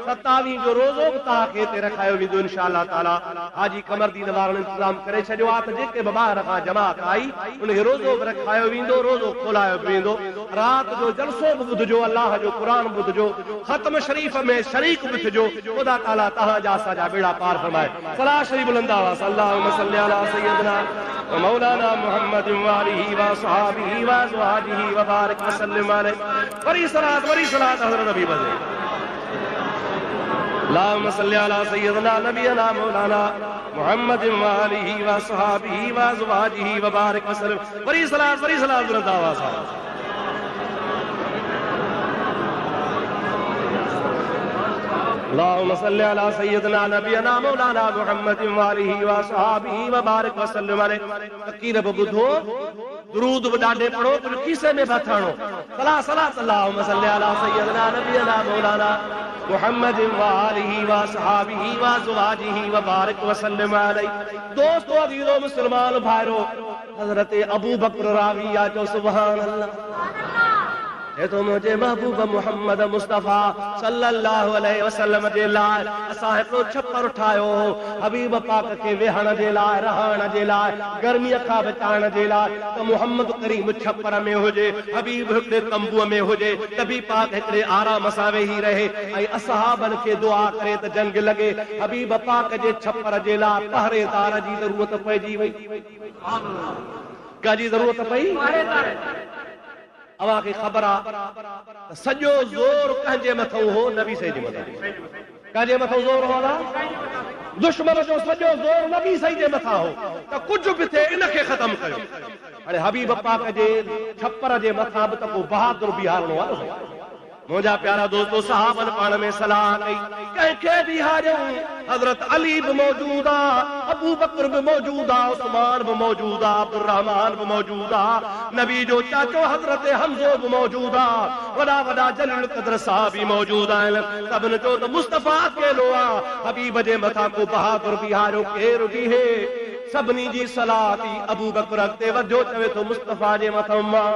27 जो रोज़ो बि तव्हांखे हिते रखायो वेंदो इंशाअल्लाह ताला हाजी कमरदीन वारनि इंतज़ाम करे छॾियो आहे त जेके बि ॿाहिरि खां जमात आई उनखे रोज़ो बि रखायो वेंदो रोज़ो खोलायो बि वेंदो राति जो जलसो बि ॿुधजो अल्लाह जो क़ुरान ॿुधजो ख़त्म शरीफ़ में शरीक बि थिजो ख़ुदा ताला तव्हांजा असांजा बेड़ा पार फरमाए। सलाह शरीफ बुलंद आवाज़ अल्लाहुम्मा सल्ली अला सय्यदना व मौलाना मुहम्मद व आलिहि व सहाबिहि व अज़वाजिहि व बारिक व सल्लिम अलैहि। वरी सलात हज़रत नबी बजे अल्लाहुम्मा सल्ली अला सय्यदना नबीना मौलाना मुहम्मद व आलिहि व सहाबिहि व अज़वाजिहि व बारिक व सल्लिम। वरी सलात बुलंद आवाज़ अल्लाहुम्मा सल्ली अला सय्यदना नबीना मौलाना मुहम्मद व आलिहि व सहाबिहि व बारिक व सल्लिम अलैहि। तक़ीर बि ॿुधो दुरूद बि ॾाढे पढ़ो पर खीसे में बथाणो सलाह सलाह अल्लाहुम्मा सल्ली अला सय्यदना नबीना मौलाना मुहम्मद व आलिहि व सहाबिहि व अज़वाजिहि व बारिक व सल्लिम अलैहि। दोस्तों अज़ीज़ो मुसलमान भाइरो हज़रत अबू बकर रावी आ जो सुभान अल्लाह तो मुझे महबूब मोहम्मद मुस्तफ़ा सल्लल्लाहु अलैहि वसल्लम जे लाइ असां हिकिड़ो छप्पर ठाहियो हबीब पाक खे वेहण जे लाइ रहण जे लाइ गर्मीअ खां बचाइण जे लाइ त मोहम्मद करीम छप्पर में हुजे हबीब हिकिड़े तंबूअ में हुजे नबी पाक हिकिड़े आराम सां वेही रहे ऐं असहाबनि खे दुआ करे त जंग लॻे हबीब पाक जे छप्पर जे लाइ पहरेदार जी ज़रूरत पइजी वई काजी ज़रूरत पई अवां खे ख़बर आहे सॼो ज़ोर कंहिंजे मथां हो नबी सही जे मथां कंहिंजे मथां ज़ोर हो दुश्मन जो सॼो ज़ोर नबी सही जे मथां हो त कुझु बि थिए इनखे ख़तम कयो हाणे हबीब पाक जे छप्पर जे मथां बि त को बहादुर बीहारणो आहे मुंहिंजा प्यारा दोस्तों सहाबन पाण में सलाह कई कंहिंखे बि हारियूं हज़रत अली बि मौजूद आहे अबू बकर बि मौजूद आहे उस्मान बि मौजूद आहे अब्दुर्रहमान बि मौजूद आहे नबी जो चाचो हज़रत हमज़ो बि मौजूद आहे वॾा वॾा जलील क़द्र साहब बि मौजूद आहिनि सभिनि जो त मुस्तफ़ा अकेलो आहे हबीब जे मथां को बहादुर बीहारियो केरु बीहे सभिनी जी सलाह थी अबू बकर अॻिते वधियो चवे थो मुस्तफ़ा जे मथां मां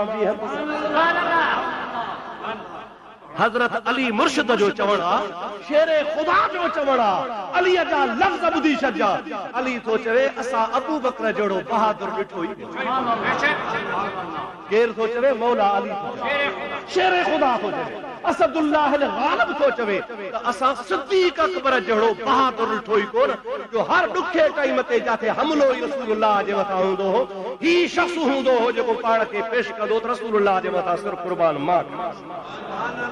हज़रत अली मुर्शिद जो चवण आहे शेरे ख़ुदा जो चवण आहे अलीअ जा लफ़्ज़ ॿुधी छॾिजा अली थो चवे असां अबू बकर जहिड़ो बहादुर ॾिठो ई केरु थो चवे मौला अली शेरे ख़ुदा थो चवे असदुल्लाह गालिब थो चवे त असां सिद्दीक़ अकबर जहिड़ो बहादुर ॾिठो ई कोन जो हर ॾुखे टाइम ते जिथे हमलो ई रसूलुल्लाह जे मथां हूंदो हो ही शख़्स हूंदो हो जेको पाण खे पेश कंदो त रसूलुल्लाह जे मथां सिर क़ुर्बान मां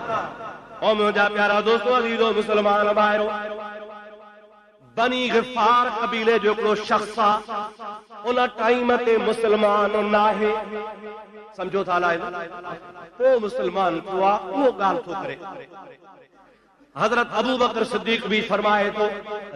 और मुझा प्यारा दोस्तों अज़ीज़ो मुसलमान भाइरो बनी ग़िफ़ार कबीले जो हिकिड़ो शख़्स आहे उन टाइम ते मुसलमान नाहे समझो था लाइ को मुसलमान थियो आहे उहो ॻाल्हि थो करे हज़रत अबू बकर सिद्दीक़ भी फरमाए तो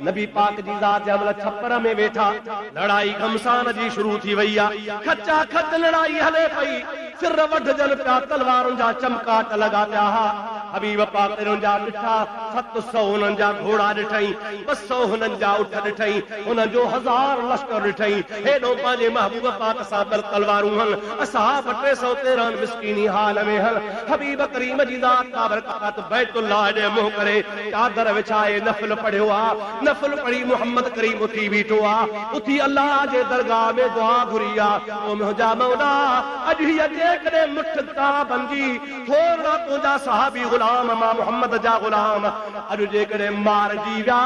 नबी पाक जी ज़ात जमल छप्पर में वेठा लड़ाई घमसान जी शुरू थी वई आहे खचा खच लड़ाई हले पई सिर वढजन पिया तलवारुनि जा चमकाट लॻा पिया हा हबीब पाक जा ॾिठा 700 हुननि जा घोड़ा ॾिठई 200 हुननि जा उठ ॾिठई हुननि जो 1000 लश्कर ॾिठई हेॾो पंहिंजे महबूब पाक सां तलवारूं हल असहाब 313 मिस्कीनी हाल में हल हबीब करीम जी ज़ात बाबरकात बैतुल्लाह ॾे मुंहुं करे चादर विछाए नफल पढ़ियो आ नफल पढ़ी मोहम्मद करीम उथी बीठो आ उथी अल्लाह जे दरगाह में दुआ घुरी आ ओ मुंहिंजा मौला अॼु हीअ जेकॾहिं मुठ ता बंजी थोरा तुंहिंजा सहाबी गुलाम मां मोहम्मद जा गुलाम अॼु जेकॾहिं मारजी विया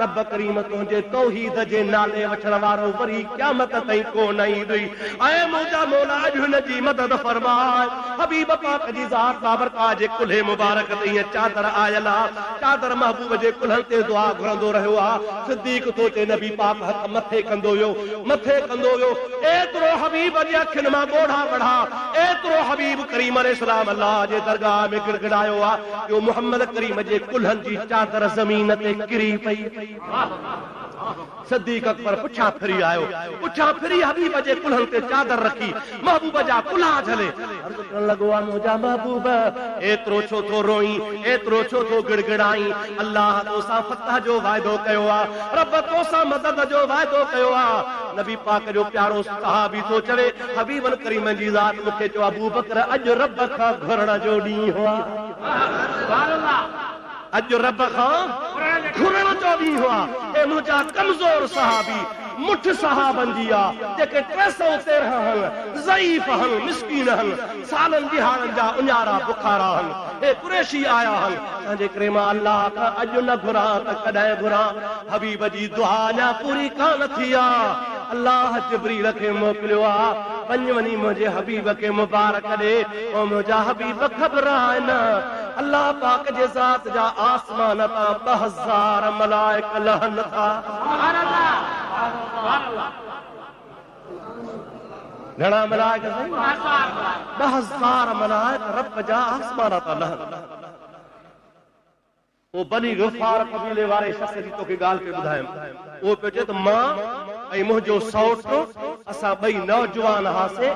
रब करीम तुंहिंजे तौहीद जे नाले वठण वारो वरी क़यामत ताईं कोन ईंदुई ऐं मुंहिंजा मौला अॼु हुन जी मदद फरमाए हबीब पाक जी ज़ात बाबरकाह जे कुल्हे मुबारक ते हीअ चादर आयल आहे चादर महबूब जे कुल्हनि ते दुआ घुरंदो रहियो आहे सिद्दीक़ तो चे नबी पाक हथ मथे कंदो वियो एतिरो हबीब जी अखियुनि मां ॻोढ़ा बढ़ा एतिरो हबीब करीम अलैहिस्सलाम अल्लाह जे दरगाह में गिड़गिड़ायो आहे जो मोहम्मद करीम जे कुल्हनि जी चादर ज़मीन ते किरी पई सिद्दीक़ अकबर पुछा फिरी आयो पुछा फिरी हबीब जे कुल्हनि ते चादर रखी महबूब जा कुल्हा झले अर्ज़ करण लॻो आहे मुंहिंजा महबूब एतिरो छो थो रोई एतिरो छो थो गिड़गिड़ाई अल्लाह तोसां फतह जो वाइदो कयो आहे रब तोसां मदद जो वाइदो कयो आहे नबी पाक जो प्यारो सहाबी थो चवे हबीबन करीम जी ज़ात मूंखे चयो अबू बकर अॼु रब खां घुरण जो ॾींहुं आहे अॼु रब खां घुरण जो ॾींहुं आहे ऐं मुंहिंजा कमज़ोर सहाबी मुठ सहाबन जी आहे जेके 313 हन ज़ईफ़ हन मिस्कीन हन सालनि दिहाड़नि जा उञारा बुखारा हन हे कुरैशी आया हन तंहिंजे करे मां अल्लाह खां अॼु न घुरां त कॾहिं घुरां हबीब जी दुआ अञा पूरी कान थी आहे अल्लाह जिब्रील खे मोकिलियो आहे वञी मुंहिंजे हबीब खे मुबारक ॾे ऐं मुंहिंजा हबीब घबराए न अल्लाह पाक जे ज़ात जा आसमान तां 2000 मलाइक लहन था घणा मलाइक 2000 मलाइक रब जा आसमान तां लहन वो बनी गुफ़ार कबीले वारे शख्स जी तोखे ॻाल्हि पे ॿुधायमि वो पियो चए त मां ऐं मुंहिंजो सौटु असां ॿई नौजवान हासे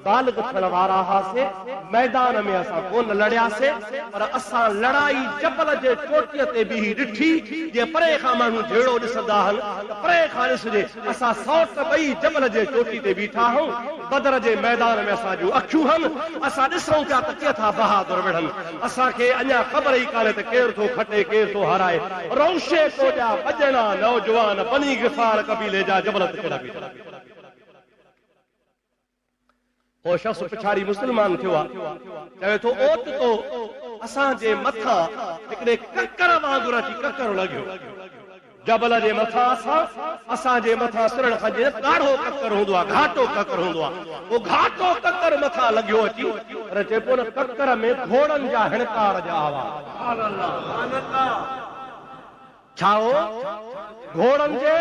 बालिग थियण वारा हासे मैदान में असां कोन लड़ियासीं पर असां लड़ाई जबल जे चोटीअ ते बीही ॾिठी जे परे खां माण्हू जहिड़ो ॾिसंदा आहिनि परे खां ॾिसजे असां सौट ॿई जबल जे चोटी ते बीठा आहियूं बदर जे मैदान में असां जूं अखियूं आहिनि असां ॾिसूं पिया त केतिरा बहादुर वेठनि असांखे अञा ख़बर ई कान्हे त केरु थो खटे केरु थो हाराए रौशे कोजा बजना नौजवान बनी गिफ़ार कबीले जा जबल ते केड़ा बीठा वो शख्स पिछाड़ी मुसलमान थियो आहे चवे थो ओत तो असांजे मथां हिकिड़े ककर वांगुरु अची ककर लॻियो जबल जे मथां असांजे मथां सिरण खां ॻाढ़ो ककर हूंदो आहे घाटो ककर हूंदो आहे वो घाटो ककर मथां लॻियो अची पर चइबो न ककर में घोड़नि जा हिणकार जा आवाज़ छा घोड़नि जे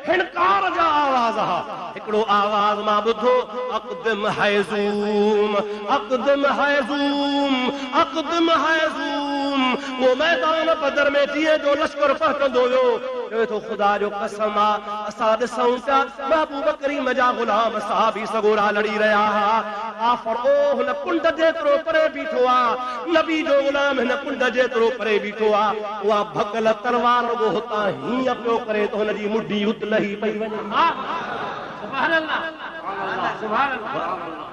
हिणकार जा आवाज़ हा हिकिड़ो आवाज़ मां ॿुधो अक़दम हैज़ूम अक़दम हैज़ूम अक़दम हैज़ूम वो मैदान बदर में जीअं जो लश्कर पहुचंदो वियो चवे थो ख़ुदा जो कसम आहे असां ॾिसूं पिया महबूब करीम जा ग़ुलाम सहाबी सगोरा लड़ी रहिया हुआ आफ़र ओ हुन कुंड जेतिरो परे बीठो आहे नबी जो ग़ुलाम हिन कुंड जेतिरो परे बीठो आहे उहा भगल तलवार रुॻो हुतां हीअं पियो करे त हुन जी मुढी उत लही पई वञे सुभान अल्लाह सुभान अल्लाह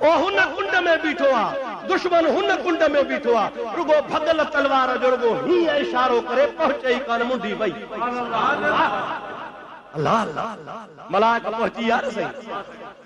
ओ हुन कुंड में बीठो आहे दुश्मन हुन कुंड में बीठो आहे रुॻो भगल तलवार जो रुॻो हीअं इशारो करे पहुचे ई कान मुंडी वई अल्लाह अल्लाह मलाइक पहुची यार सही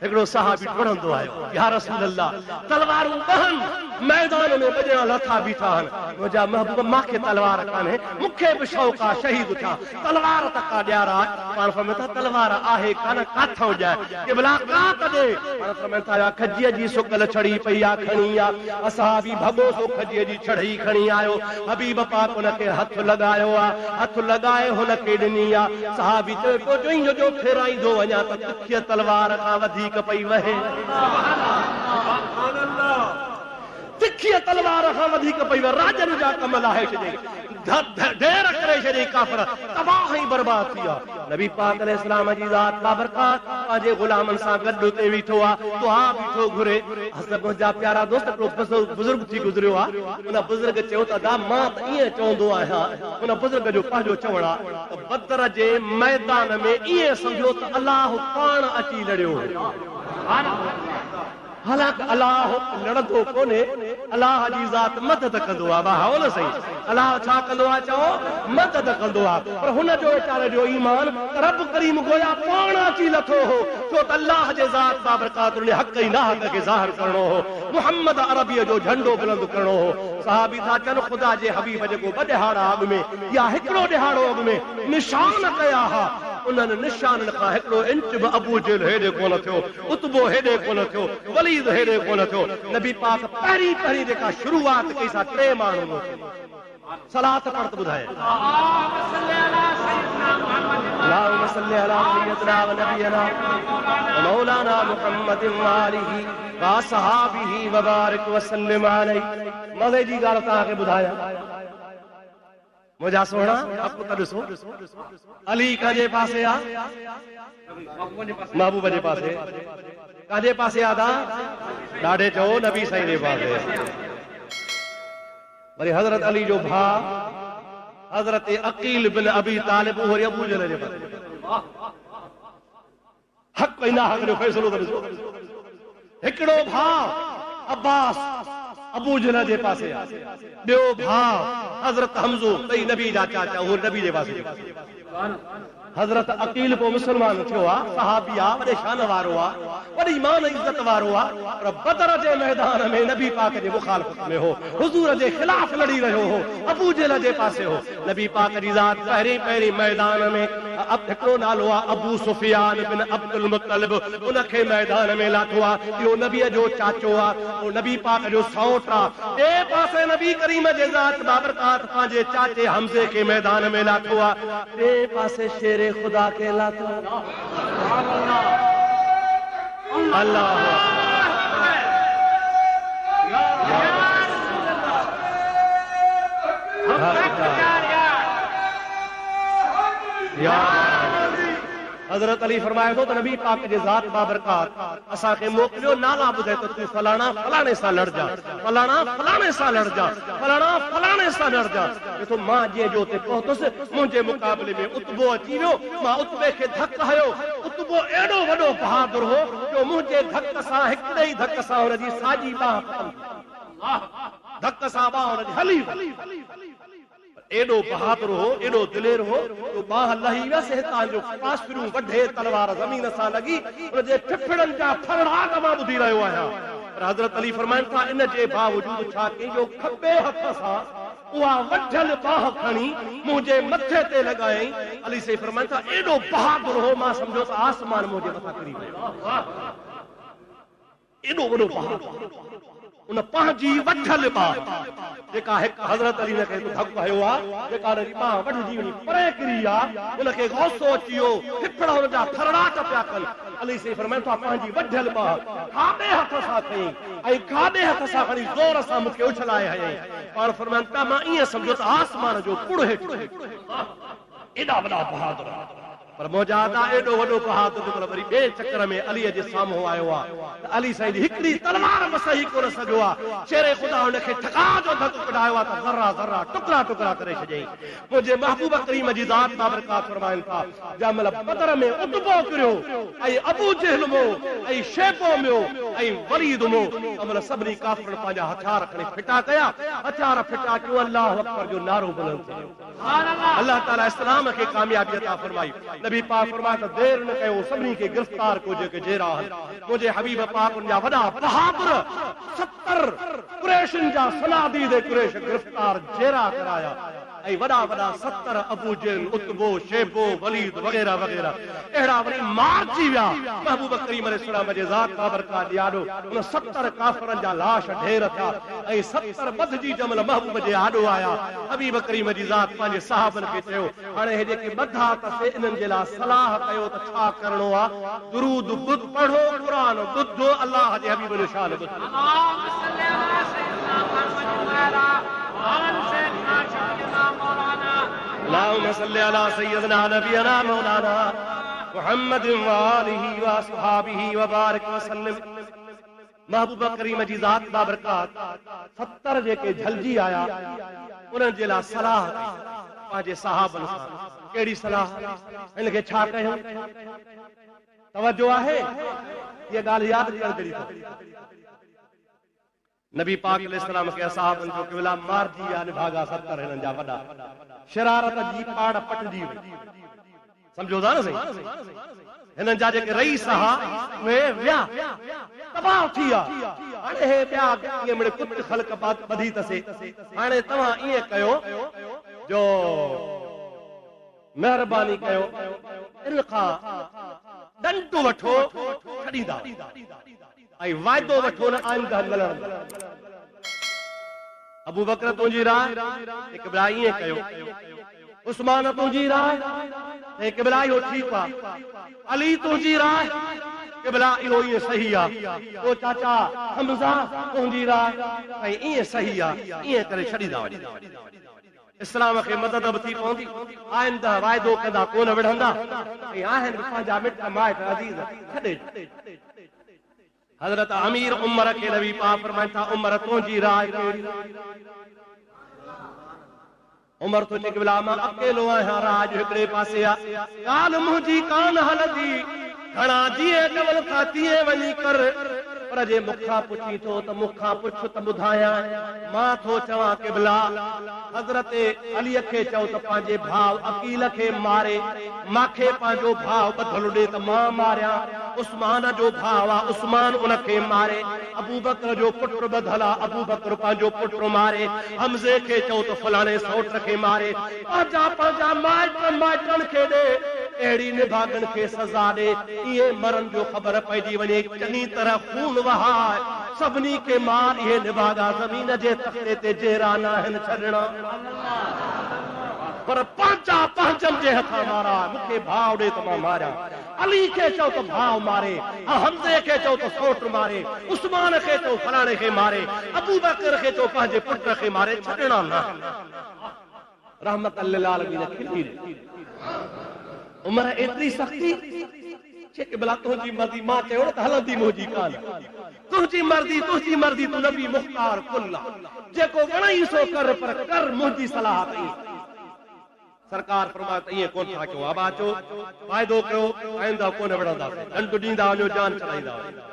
हिकिड़ो सहाबी पढ़ंदो आयो या रसूल अल्लाह तलवारूं ॿहनि मैदान में ॿ लथा बीठा आहिनि मुंहिंजा महबूब मूंखे तलवार कान्हे मूंखे बि शौक़ आहे शहीद थियां तलवार त का ॾियारा पाण फरमाइनि था तलवार आहे कान काथां ॼाए के भला कात ॾे पाण फरमाइनि था खजीअ जी सुकल छड़ी पई आहे खणी आहे असां बि भॻो सो खजीअ जी छड़ी खणी आयो हबीब पाक हुनखे हथ लॻायो आहे हथ लॻाए हुनखे ॾिनी आहे सहाबी चए पियो जो फेराईंदो वञा त तिखीअ तलवार खां वधीक पई वहे तिखीअ तलवार खां वधीक पई वहे राजन जा कम लाहे छॾे ढेर करे छॾे काफ़िर तबाह ई बर्बाद थी विया नबी पाक अलैहिस्सलाम जी ज़ात बाबरकात पंहिंजे ग़ुलामनि सां गॾु उते बीठो आहे दुआ बीठो घुरे मुंहिंजा प्यारा दोस्त हिकिड़ो बुज़ुर्ग थी गुज़रियो आहे हुन बुज़ुर्ग चयो त दा मां त ईअं चवंदो आहियां हुन बुज़ुर्ग जो पंहिंजो चवण आहे त बदर जे मैदान में ईअं सम्झो त अलाह पाण अची लड़ियो हालांकि अल्लाह लड़ंदो कोन्हे, अल्लाह जी ज़ात मदद कंदो आहे। भाउ न सही, अल्लाह छा कंदो आहे चओ, मदद कंदो आहे। पर हुन जो वीचारे जो ईमान रब करीम गोया पाण अची लथो हो, छो त अल्लाह जे ज़ात बाबरकात ने हक़ ऐं नाहक़ खे ज़ाहिर करणो हो, मुहम्मद अरबीअ जो झंडो बुलंद करणो हो। सहाबी था चवनि ख़ुदा जे हबीब जेको ॿ ॾिहाड़ा अॻु में या हिकिड़ो ॾिहाड़ो अॻु में निशान कया हा, उन्हनि निशाननि खां हिकिड़ो इंच बि अबू जहल हेॾे कोन थियो, उतबो हेॾे कोन थियो, वलीद हेॾे कोन थियो। नबी पाक पहिरीं पहिरीं जेका शुरूआत कई सा 3 माण्हुनि सलात पढ़ त ॿुधाए। अल्लाहुम्मा सल्ली अला सय्यिदना व नबियना व मौलाना मुहम्मदिन व आलिही व असहाबिही व बारिक व सल्लिम अलैहि। मज़े जी ॻाल्हि तव्हांखे ॿुधाया। मुंहिंजा सोना आपको त ॾिसो, अली कंहिंजे पासे आ, महबूब जे पासे। कंहिंजे पासे आ था, ॾाढे चओ नबी साईं जे पासे। वरी हज़रत अली जो भाउ हज़रत अकील बिन अबी तालिब वरी अबू जहल जे पासे। हक़ ऐं नाहक़ जो फ़ैसिलो त ॾिसो। हिकिड़ो भाउ अब्बास अबू जहल जे पासे आहे, ॿियो भाउ हज़रत हमज़ो, ॿई नबी जा चाचा, उहो नबी जे पासे। हज़रत अकील को मुसलमान थियो आहे, सहाबी आहे, वॾे शान वारो आहे, वॾी मान इज़त वारो आहे, पर बदर जे मैदान में नबी पाक जे मुखालफत में हो, हुज़ूर जे ख़िलाफ़ लड़ी रहियो हो, अबू जहल जे पासे हो। नबी पाक जी ज़ात पहिरीं पहिरीं मैदान में हिकिड़ो नालो आहे अबू सुफियान बिन अब्दुल मुत्तलिब, उनखे मैदान में लाथो आहे। इहो नबीअ जो चाचो आहे, उहो नबी पाक जो सौट आहे। ॿिए पासे नबी करीम जे ज़ात बाबरकात पंहिंजे चाचे हमज़े खे मैदान में लाथो आहे। ॿिए पासे शेर खुदा के लातो। अल्लाह हज़रत अली फरमाए थो त नबी पाक जे ज़ात बाबरकात असांखे मोकिलियो, नाला ॿुधाए त तूं फलाणा फलाणे सां लड़जा, फलाणा फलाणे सां लड़जा, फलाणा फलाणे सां लड़जा। ॾिसो मां जीअं जो हुते पहुतुसि, मुंहिंजे मुक़ाबले में उतबो अची वियो, मां उतबे खे धक हयो। उतबो एॾो वॾो बहादुर हो जो मुंहिंजे धक सां, हिकिड़े ई धक सां हुनजी साॼी बांह, धक सां बांह हुनजी हली वई। एॾो बहादुर हो, एॾो दिलेर हो जो बांह लही वियसि, हितां जो कासरियूं वढे तलवार ज़मीन सां लॻी, हुनजे फिफड़नि जा फरड़ाट मां ॿुधी रहियो आहियां। पर हज़रत अली फरमाइनि था इन जे बावजूदि छा कई जो खॿे हथ सां उहा वढियल बांह खणी मुंहिंजे मथे ते लॻायईं। अली साईं फरमाइनि था एॾो बहादुर हो, मां सम्झो त आसमान मुंहिंजे मथां किरी वियो। एॾो वॾो बहादुर, उन पंहिंजी वठल बांह जेका हिकु हज़रत अली ने धक हयो आहे, जेका हुनजी बांह वढिजी वञी परे किरी आहे, उनखे गौसो अची वियो, फिफड़ हुनजा फरड़ाट पिया कनि। अली साईं फरमाइनि था पंहिंजी वढियल बांह खाॿे हथ सां खईं ऐं खाॿे हथ सां खणी ज़ोर सां मूंखे उछलाए हयईं। पाण फरमाइनि था मां ईअं सम्झो त आसमान जो पुड़ हेठि। एॾा वॾा बहादुर, पर मौजादा एॾो वॾो बहादुर वरी ॿिए चक्कर में अलीअ जे साम्हूं आयो आहे त अली साईं जी हिकिड़ी तलवार बि सही कोन सघियो आहे। शेरे ख़ुदा हुनखे थका जो धक कढायो आहे त ज़रा ज़रा टुकड़ा टुकड़ा करे छॾियईं। मुंहिंजे महबूब करीम जी ज़ात बाबरकात फरमाइनि था जंहिं महिल बदर में उतबो किरियो ऐं अबू जहल मो ऐं शेबो मियो ऐं वलीद मो, तंहिं महिल सभिनी काफ़िरनि पंहिंजा हथियार खणी फिटा कया, हथियार फिटा कयो, अल्लाह अकबर जो नारो बुलंद थियो। अल्लाह ताला इस्लाम खे कामयाबी अता फरमाई। नबी पाक फरमाया त देर न कयो, सभिनी खे गिरफ्तार को जेके जेरा मुंहिंजे हबीब पाक जा वॾा बहादुर 70 कुरैशन जा सनादीद कुरैश गिरफ्तार जेरा कराया ऐं वॾा वॾा 70 अबू जहल, उतबो, शेबो, वलीद वग़ैरह वग़ैरह अहिड़ा वरी मारजी विया। महबूब करीम अलैहिस्सलाम जे ज़ात बाबरकात ॾियाॾो उन 70 काफ़िरनि जा लाश ढेर थिया ऐं 70 बदजी जमल महबूब जे आॾो आया। हबीब करीम जी ज़ात पंहिंजे सहाबनि खे चयो हाणे हे जेके ॿधा अथसि इन्हनि जे लाइ सलाह कयो त छा करिणो आहे। दुरूद ॿुध पढ़ो, क़ुरान ॿुधो, अल्लाह जे हबीब जो शान ॿुधो। अल्लाहुम्मा सल्ली अला सय्यिदना नबियना मौलाना मुहम्मद व आलिही व असहाबिही व बारिक व सल्लम। महबूब करीम जी ज़ात बाबरकात 70 जेके झलजी आया उन्हनि जे लाइ सलाह पंहिंजे सहाबनि सां। कहिड़ी सलाह? हिनखे छा कयूं? तवजो आहे, इहा ॻाल्हि यादि करणु नबी पाक अलैहिस्सलाम के असहाबन जो क़िबला मारजी या निभागा 70 हिनन जा वडा शरारत जी पाड़ पटजी वई समझो था ना सही हिनन जा जेके रईस हा वे व्या तबाह थिया हाणे हे ॿिया ये मिड़े कुत ख़ल्क़ बधी तसे हाणे तव्हां ईअं कयो जो मेहरबानी कयो इन खां ॾंडु वठो छॾींदा ऐं वाइदो वठो न आईंदा मिलण अबू बकर तुंहिंजी राय हिकु ॿिया ईअं कयो उस्मान तुंहिंजी राय हिकु ॿिया इहो ठीकु आहे अली तुंहिंजी राय क़िबला इहो ईअं सही आहे ओ चाचा हमज़ा तुंहिंजी राय ऐं ईअं सही आहे ईअं करे छॾींदा वञो इस्लाम खे मदद बि थी पवंदी आइंदा वाइदो कंदा कोन विढ़ंदा ऐं आहिनि पंहिंजा मिट माइट अज़ीज़ छॾे हज़रत अमीर उमर के नबी पाक फरमाइनि था उमर तुंहिंजी राय उमर तो क़िबला मां अकेलो आहियां राज हिकिड़े पासे आहे ॻाल्हि मुंहिंजी कान हलंदी घणा जीअं कवल था तीअं वञी कर पर जे मूंखां पुछी थो त मूंखां पुछ त ॿुधायां मां थो चवां क़िबला हज़रत अलीअ खे चओ त पंहिंजे भाउ अकील खे मारे मांखे पंहिंजो भाउ ॿधल ॾे त मां मारियां उस्मान जो भाउ आहे उस्मान उनखे मारे अबू बकर जो पुटु ॿधल आहे अबू बकर पंहिंजो पुटु मारे हमज़े खे चओ त फलाणे सौट खे मारे पंहिंजा माइटनि खे ॾे अहिड़ी निभागन खे सज़ा ॾे इहे मरण जो ख़बर पइजी वञे चङी तरह खून वहाए सभिनी खे मार इहे निभागा ज़मीन जे तख़्ते ते जहिड़ा न आहिनि छॾणा पर पंहिंजनि जे हथां मारा मूंखे भाउ ॾे त मां मारियां अली खे चओ त भाउ मारे हमज़े खे चओ त सौट मारे उस्मान खे चओ फलाणे खे मारे अबू बकर खे चओ पंहिंजे पुट खे मारे छॾणा न रहमत लिल आलमीन खिली उमर एतिरी सख़्ती क़िबला तुंहिंजी मर्ज़ी मां चयो त हलंदी मुंहिंजी कान तुंहिंजी मर्ज़ी तूं नबी मुख़्तार कुल जेको वणई सो कर पर कर मुंहिंजी सलाह तई सरकार फरमाए त ईअं कोन था कयो अब अचो वाइदो कयो आईंदा कोन विढ़ंदासीं ॾंडु ॾींदा वञो जान चढ़ाईंदा वञो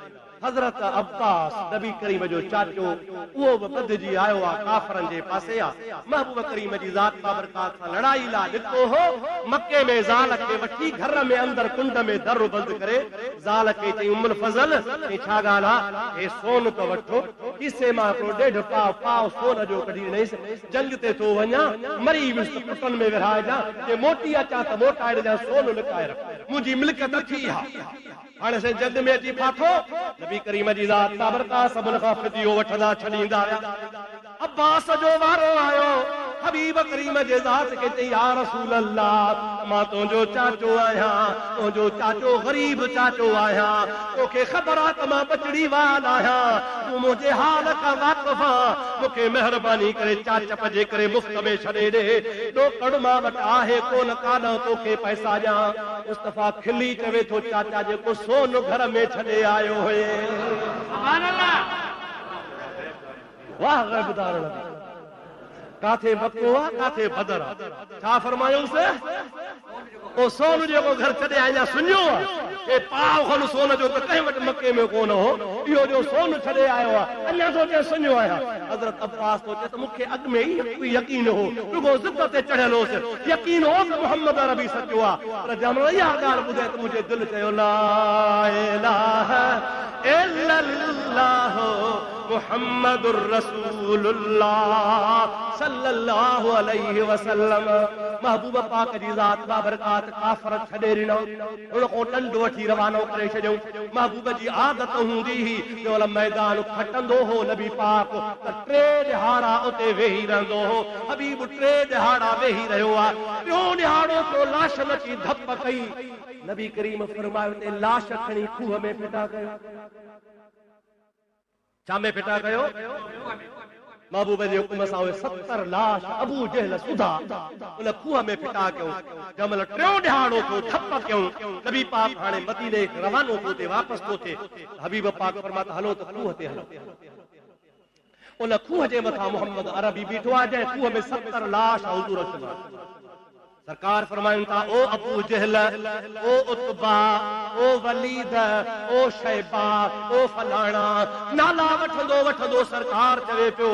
हज़रत अब्बास नबी करीम जो चाचो उहो बि ॿधिजी आयो आहे काफ़रनि जे पासे आहे महबूब करीम जी ज़ात बाबरकात सां लड़ाई लाइ निकितो हो मके में ज़ाल खे वठी घर में अंदर कुंड में दर बंद करे ज़ाल खे चई उम्मुल फज़ल छा ॻाल्हि आहे हे सोन तो वठो किसे मां हिकिड़ो 1.5 पाव सोन जो कढी ॾेसि जंग ते थो वञा मरी वियुसि पुटनि में विरहाइजां जे मोटी अचां त मोटाए ॾिजां सोन लिकाए रख मुंहिंजी मिल्कियत थी आहे हाणे से जंग में अची फाथो नबी करीम जी ज़ात बाबरकात सभिनि खां फिदियो वठंदा छॾींदा अब्बास जो वारो आयो हबीब करीम जे ज़ात खे चई या रसूल अल्लाह मां तुंहिंजो चाचो आहियां तुंहिंजो चाचो गरीब चाचो आहियां तोखे ख़बर आहे त मां बचड़ी वाल आहियां तूं मुंहिंजे हाल खां वाक़िफ़ आहीं मूंखे महिरबानी करे चाचप जे करे मुफ़्त में छॾे ॾे ॾोकड़ मां वटि आहे कोन काॾां तोखे पैसा ॾियां मुस्तफ़ा खिली चवे थो चाचा जेको सोन घर में छॾे आयो हुए सुभान अल्लाह वाह गैबदार नबी काथे मक्को आहे काथे बदर आहे छा फरमायोसि ओ सोन जेको घर छॾे आया सुञो आहे ए पाव खन सोन जो त कंहिं वटि मके में कोन हो इहो जो सोन छॾे आयो आहे अञा थो चए सुञो आहियां हज़रत अब्बास थो चए त मूंखे अॻु में ई यकीन हो रुगो ज़िद ते चढ़ियल होसि यकीन हो त मुहम्मद अरबी सचो आहे पर जंहिं महिल इहा ॻाल्हि ॿुधे त मुंहिंजे दिलि चयो ला इलाहा इल्लल्लाह मुहम्मदुर रसूलुल्लाह सल्लल्लाहु अलैहि वसल्लम महबूब पाक जी ज़ात बाबरकात काफ़र छॾे ॾिनो उन खां ॾंडु वठी रवानो करे छॾियऊं महबूब जी आदत हूंदी हुई जो मैदान खटंदो हो नबी पाक त 3 ॾिहाड़ा उते वेही रहंदो हो हबीब 3 ॾिहाड़ा वेही रहियो आहे टियों ॾिहाड़ो तो लाश अची धप कई नबी करीम फरमायो ते लाश खणी खूह में फिटा कयो छा में फिटा कयो महबूब जे हुकुम सां 70 लाश अबू जहल सुधा उन खूह में फिटा कयो जमल टियों ॾिहाड़ो तो ठप कयूं नबी पाक हाणे मदीने रवानो थो थिए वापस थो थिए हबीब पाक फरमाता हलो त खूह ते हलो उन खूह जे मथां मोहम्मद अरबी बीठो आहे जंहिं खूह में 70 लाश हुजूर सरकार फरमाइन था, ओ अबू जहल, ओ उतबा, ओ वलीद, ओ शैबा, ओ फलाणा, नाला वठंदो वठंदो सरकार चवे पियो,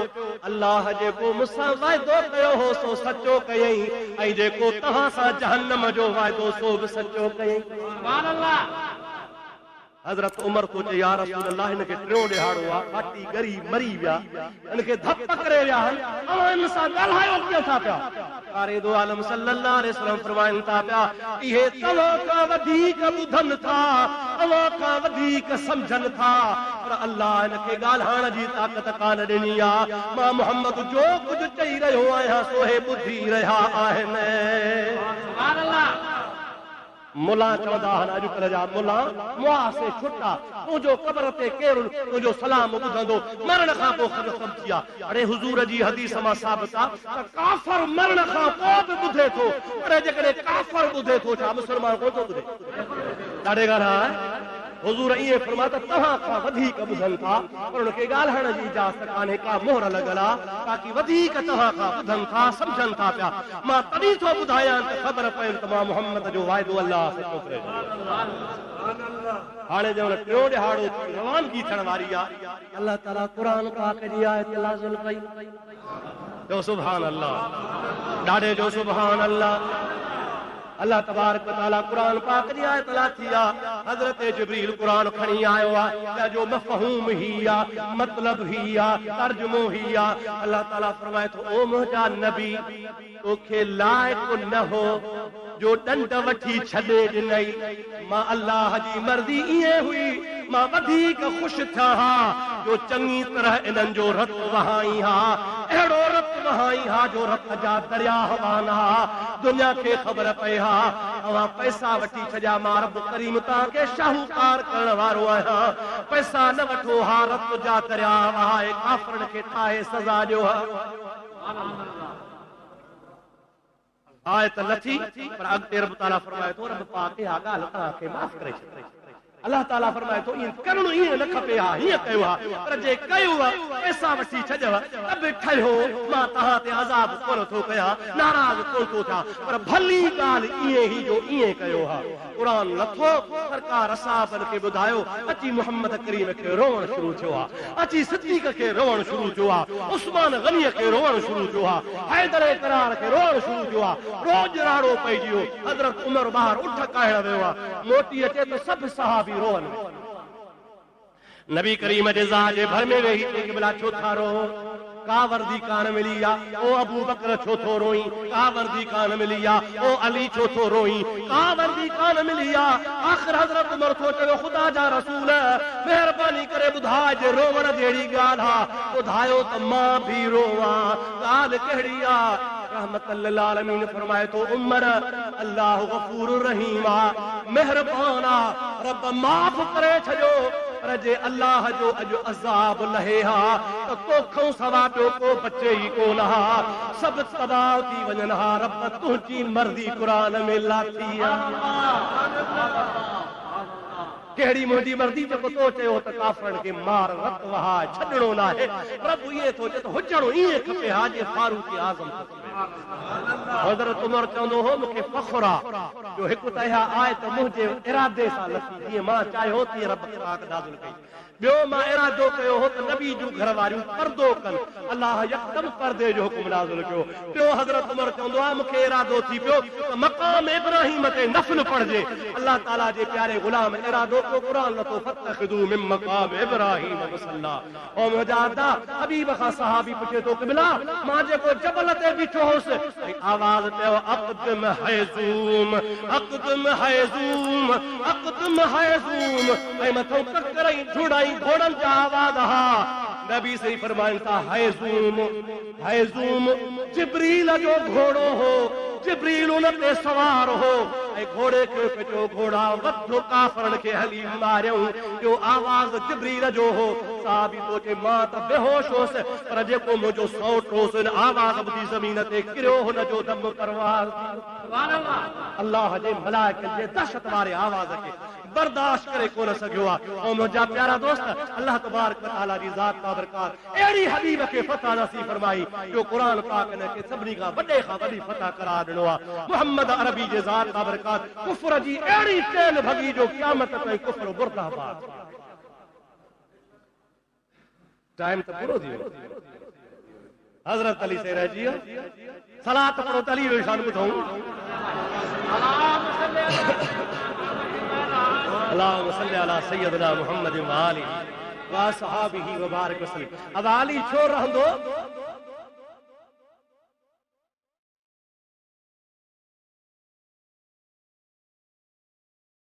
अल्लाह जेको मूंसां वाइदो कयो हो सो सचो कयई, ऐं जेको तव्हां सां जहन्नम जो वाइदो सो बि सचो कयई। सुभान अल्लाह। हज़रत उमर को चई, या रसूल अल्लाह, इनखे टियों ॾिहाड़ो आहे, फाटी ॻरी मरी विया, इनखे धप करे विया आहिनि, अवां इन सां ॻाल्हायो कीअं था पिया? सरकारे दो आलम सल्लल्लाहु अलैहि वसल्लम फरमाइनि था पिया, इहे तव्हां खां वधीक ॿुधनि था, तव्हां खां वधीक सम्झनि था, पर अल्लाह इनखे ॻाल्हाइण जी ताक़त कान ॾिनी आहे। मां मोहम्मद जो कुझु चई रहियो आहियां सो हे ॿुधी रहिया आहिनि। सुभान अल्लाह। मुला चवंदा आहिनि, अॼुकल्ह जा मुला मुआ से छुटा, तुंहिंजो क़बर ते केरु तुंहिंजो सलाम ॿुधंदो, मरण खां पोइ ख़बर सम्झी आहे। अरे हुज़ूर जी हदीस मां साबित आहे त काफ़िर मरण खां पोइ बि ॿुधे थो, पर जेकॾहिं काफ़िर ॿुधे थो, छा मुस्लमान कोन थो ॿुधे? ॾाढे ॻाल्हि आहे। हुज़ूर इएं फरमाया त तव्हां खां वधीक ॿुधनि था, पर हुनखे ॻाल्हाइण जी इजाज़त कान्हे, का मोहर लॻल आहे, ताकी वधीक तव्हां खां ॿुधनि था, सम्झनि था पिया। मां तॾहिं थो ॿुधायां त ख़बर पए त मां मोहम्मद जो वाइदो अल्लाह सचो करे। हाणे जब टियों ॾिहाड़ो रवानगी थियण वारी आहे, अल्लाह ताला क़ुरान पाक जी आयत नाज़िल कई। जो सुभान अल्लाह, ॾाढे जो सुभान अल्लाह। अल्लाह तबारक व तआला कुरान पाक जी आयत लाथी आहे। हज़रत जिब्रील कुरान खणी आयो आहे, जो मफ़हूम ही आहे, मतलब ही आहे, तर्जुमो ही आहे। अल्लाह ताला फरमाए थो, ओ मुंहिंजा नबी, तोखे लाइक़ न हो जो डंड वठी छॾे ॾिनई। मां अल्लाह जी मर्ज़ी ईअं हुई, मां वधीक ख़ुशि थिया हा जो चङी तरह इन्हनि जो रत वहाई हा, अहिड़ो रत वहाई हा जो रत जा दरिया वहाना हा। दुनिया खे ख़बर पए हा अवां पैसा वठी छॾिया, मां रब करीम तव्हांखे शाहूकार करण वारो आहियां। पैसा न वठो हा, रत जा दरिया वहाए काफ़िरनि खे ठाहे सज़ा ॾियो हा। आयत लथी, पर अॻिते रब ताला फरमाए थो, रब पाक इहा ॻाल्हि तव्हांखे माफ़ करे छॾे। अल्लाह ताला फरमाए थो, ईअं करणो ईअं न खपे हा, हीअं कयो हा, पर जे कयो आहे पैसा वठी छॾियव त बि ठहियो, मां तव्हां ते अज़ाब कोन थो कयां, नाराज़ कोन थो थियां, पर भली ॻाल्हि ईअं ई जो ईअं कयो हा। क़ुरान लथो, सरकार असाबनि खे ॿुधायो, अची मोहम्मद करीम खे रोअण शुरू थियो आहे, अची सिद्दीक़ खे रोअण शुरू थियो आहे, उस्मान गनीअ खे रोअण शुरू थियो आहे, हैदर करार खे रोअण शुरू थियो आहे। रोज़ राड़ो पइजी वियो। हज़रत उमर ॿाहिरि उठ काइण वियो आहे, मोटी अचे त सभु सहाबी रोअन। नबी करीम जे ज़ाह जे भर में वेही चई, क़िबला छो था रो? का वर्दी कान मिली आहे? ओ अबू बकर छो थो रोई? का वर्दी कान मिली आहे? ओ अली छो थो रोई? का वर्दी कान मिली आहे? आख़िर हज़रत उमर थो चयो, ख़ुदा जा रसूल, महिरबानी करे ॿुधाए, जे रोवण जहिड़ी ॻाल्हि आहे ॿुधायो त मां बि रोवां। ॻाल्हि कहिड़ी आहे? रहमतल लिल आलमीन फरमाए थो, उमर, अल्लाह गफूर रहीम आहे, मेहरबान आहे, रब माफ़ करे छॾियो। पर जे अल्लाह जो अॼु अज़ाब लहे हा त तोखों सवा ॿियो को बचे ई कोन हा, सभु तबाह थी वञनि हा। रब तुंहिंजी मर्ज़ी क़ुरान में लाथी आहे। कहिड़ी मुंहिंजी मर्ज़ी? जेको तो चयो त काफ़िरनि खे मार, रत वहा, छॾणो न आहे। रब इएं थो चए त हुजणो ईअं खपे हा जे फारूक़ आज़म थो चए। हज़रत उमर चवंदो हो, मूंखे फ़ख्रु आहे जो हिकु त इहा आयत मुंहिंजे इरादे सां लथी, जीअं मां चाहियो तीअं रब पाक नाज़िल कई। ॿियो मां इरादो कयो हो त नबी जूं घर वारियूं पर्दो कनि, अल्लाह यकदम पर्दे जो हुकुम नाज़िल कयो। ॿियो हज़रत उमर चवंदो आहे, मूंखे इरादो थी पियो त मक़ाम इब्राहिम ते नफ़ल पढ़जे। अल्लाह ताला जे प्यारे गुलाम इरादो कयो, क़ुरान लथो, फत्तखिदू मिन मक़ाम इब्राहिम मुसल्ला। ओ मुंहिंजा अदा हबीब खां सहाबी पुछे थो, क़िबला मां जेको जबल ते बीठो होसि, आवाज़ चयो, अक़दम हैज़ूम, अक़दम हैज़ूम, अक़दम हैज़ूम, ऐं मथां ककरई झुड़ाई घोड़नि जा आवाज़ हा। नबी सही फरमाइनि था, हैज़ूम, हैज़ूम जिब्रील जो घोड़ो हो, जिब्रील उन ते सवार हो, ऐं घोड़े खे पियो घोड़ा वधो काफ़िरनि खे हली मारियऊं। जो आवाज़ जिब्रील जो हो। साहबी सोचे, मां त बेहोश होसि, पर जेको मुंहिंजो सौट होसि, इन आवाज़ ॿुधी ज़मीन ते किरियो, हुनजो दम परवाज़। अल्लाह जे मलाइकनि जे दहशत वारे आवाज़ खे बर्दाश्त करे कोन सघियो आहे। ऐं मुंहिंजा प्यारा दोस्त, अल्लाह तबारक व तआला जी ज़ात बाबरकात अहिड़ी हबीब खे फतह नसीब फरमाई जो क़ुरान पाक हिन खे सभिनी खां वॾे खां वॾी फतह करार ॾिनो आहे। मुहम्मद अरबी जे ज़ात बाबरकात कुफ्र जी अहिड़ी चैन भॻी जो क़यामत ताईं कुफ्र मुर्दाबाद। टाइम तो पूरो थी वियो। हज़रत अली से रहिजी वियो। सलात पढ़ो त अली जो शान ॿुधऊं। अल्लाहुम्मा सल्लि अला सय्यदना मुहम्मद व आलिहि व असहाबिहि व बारिक वसल्लम। अब अली छो रहंदो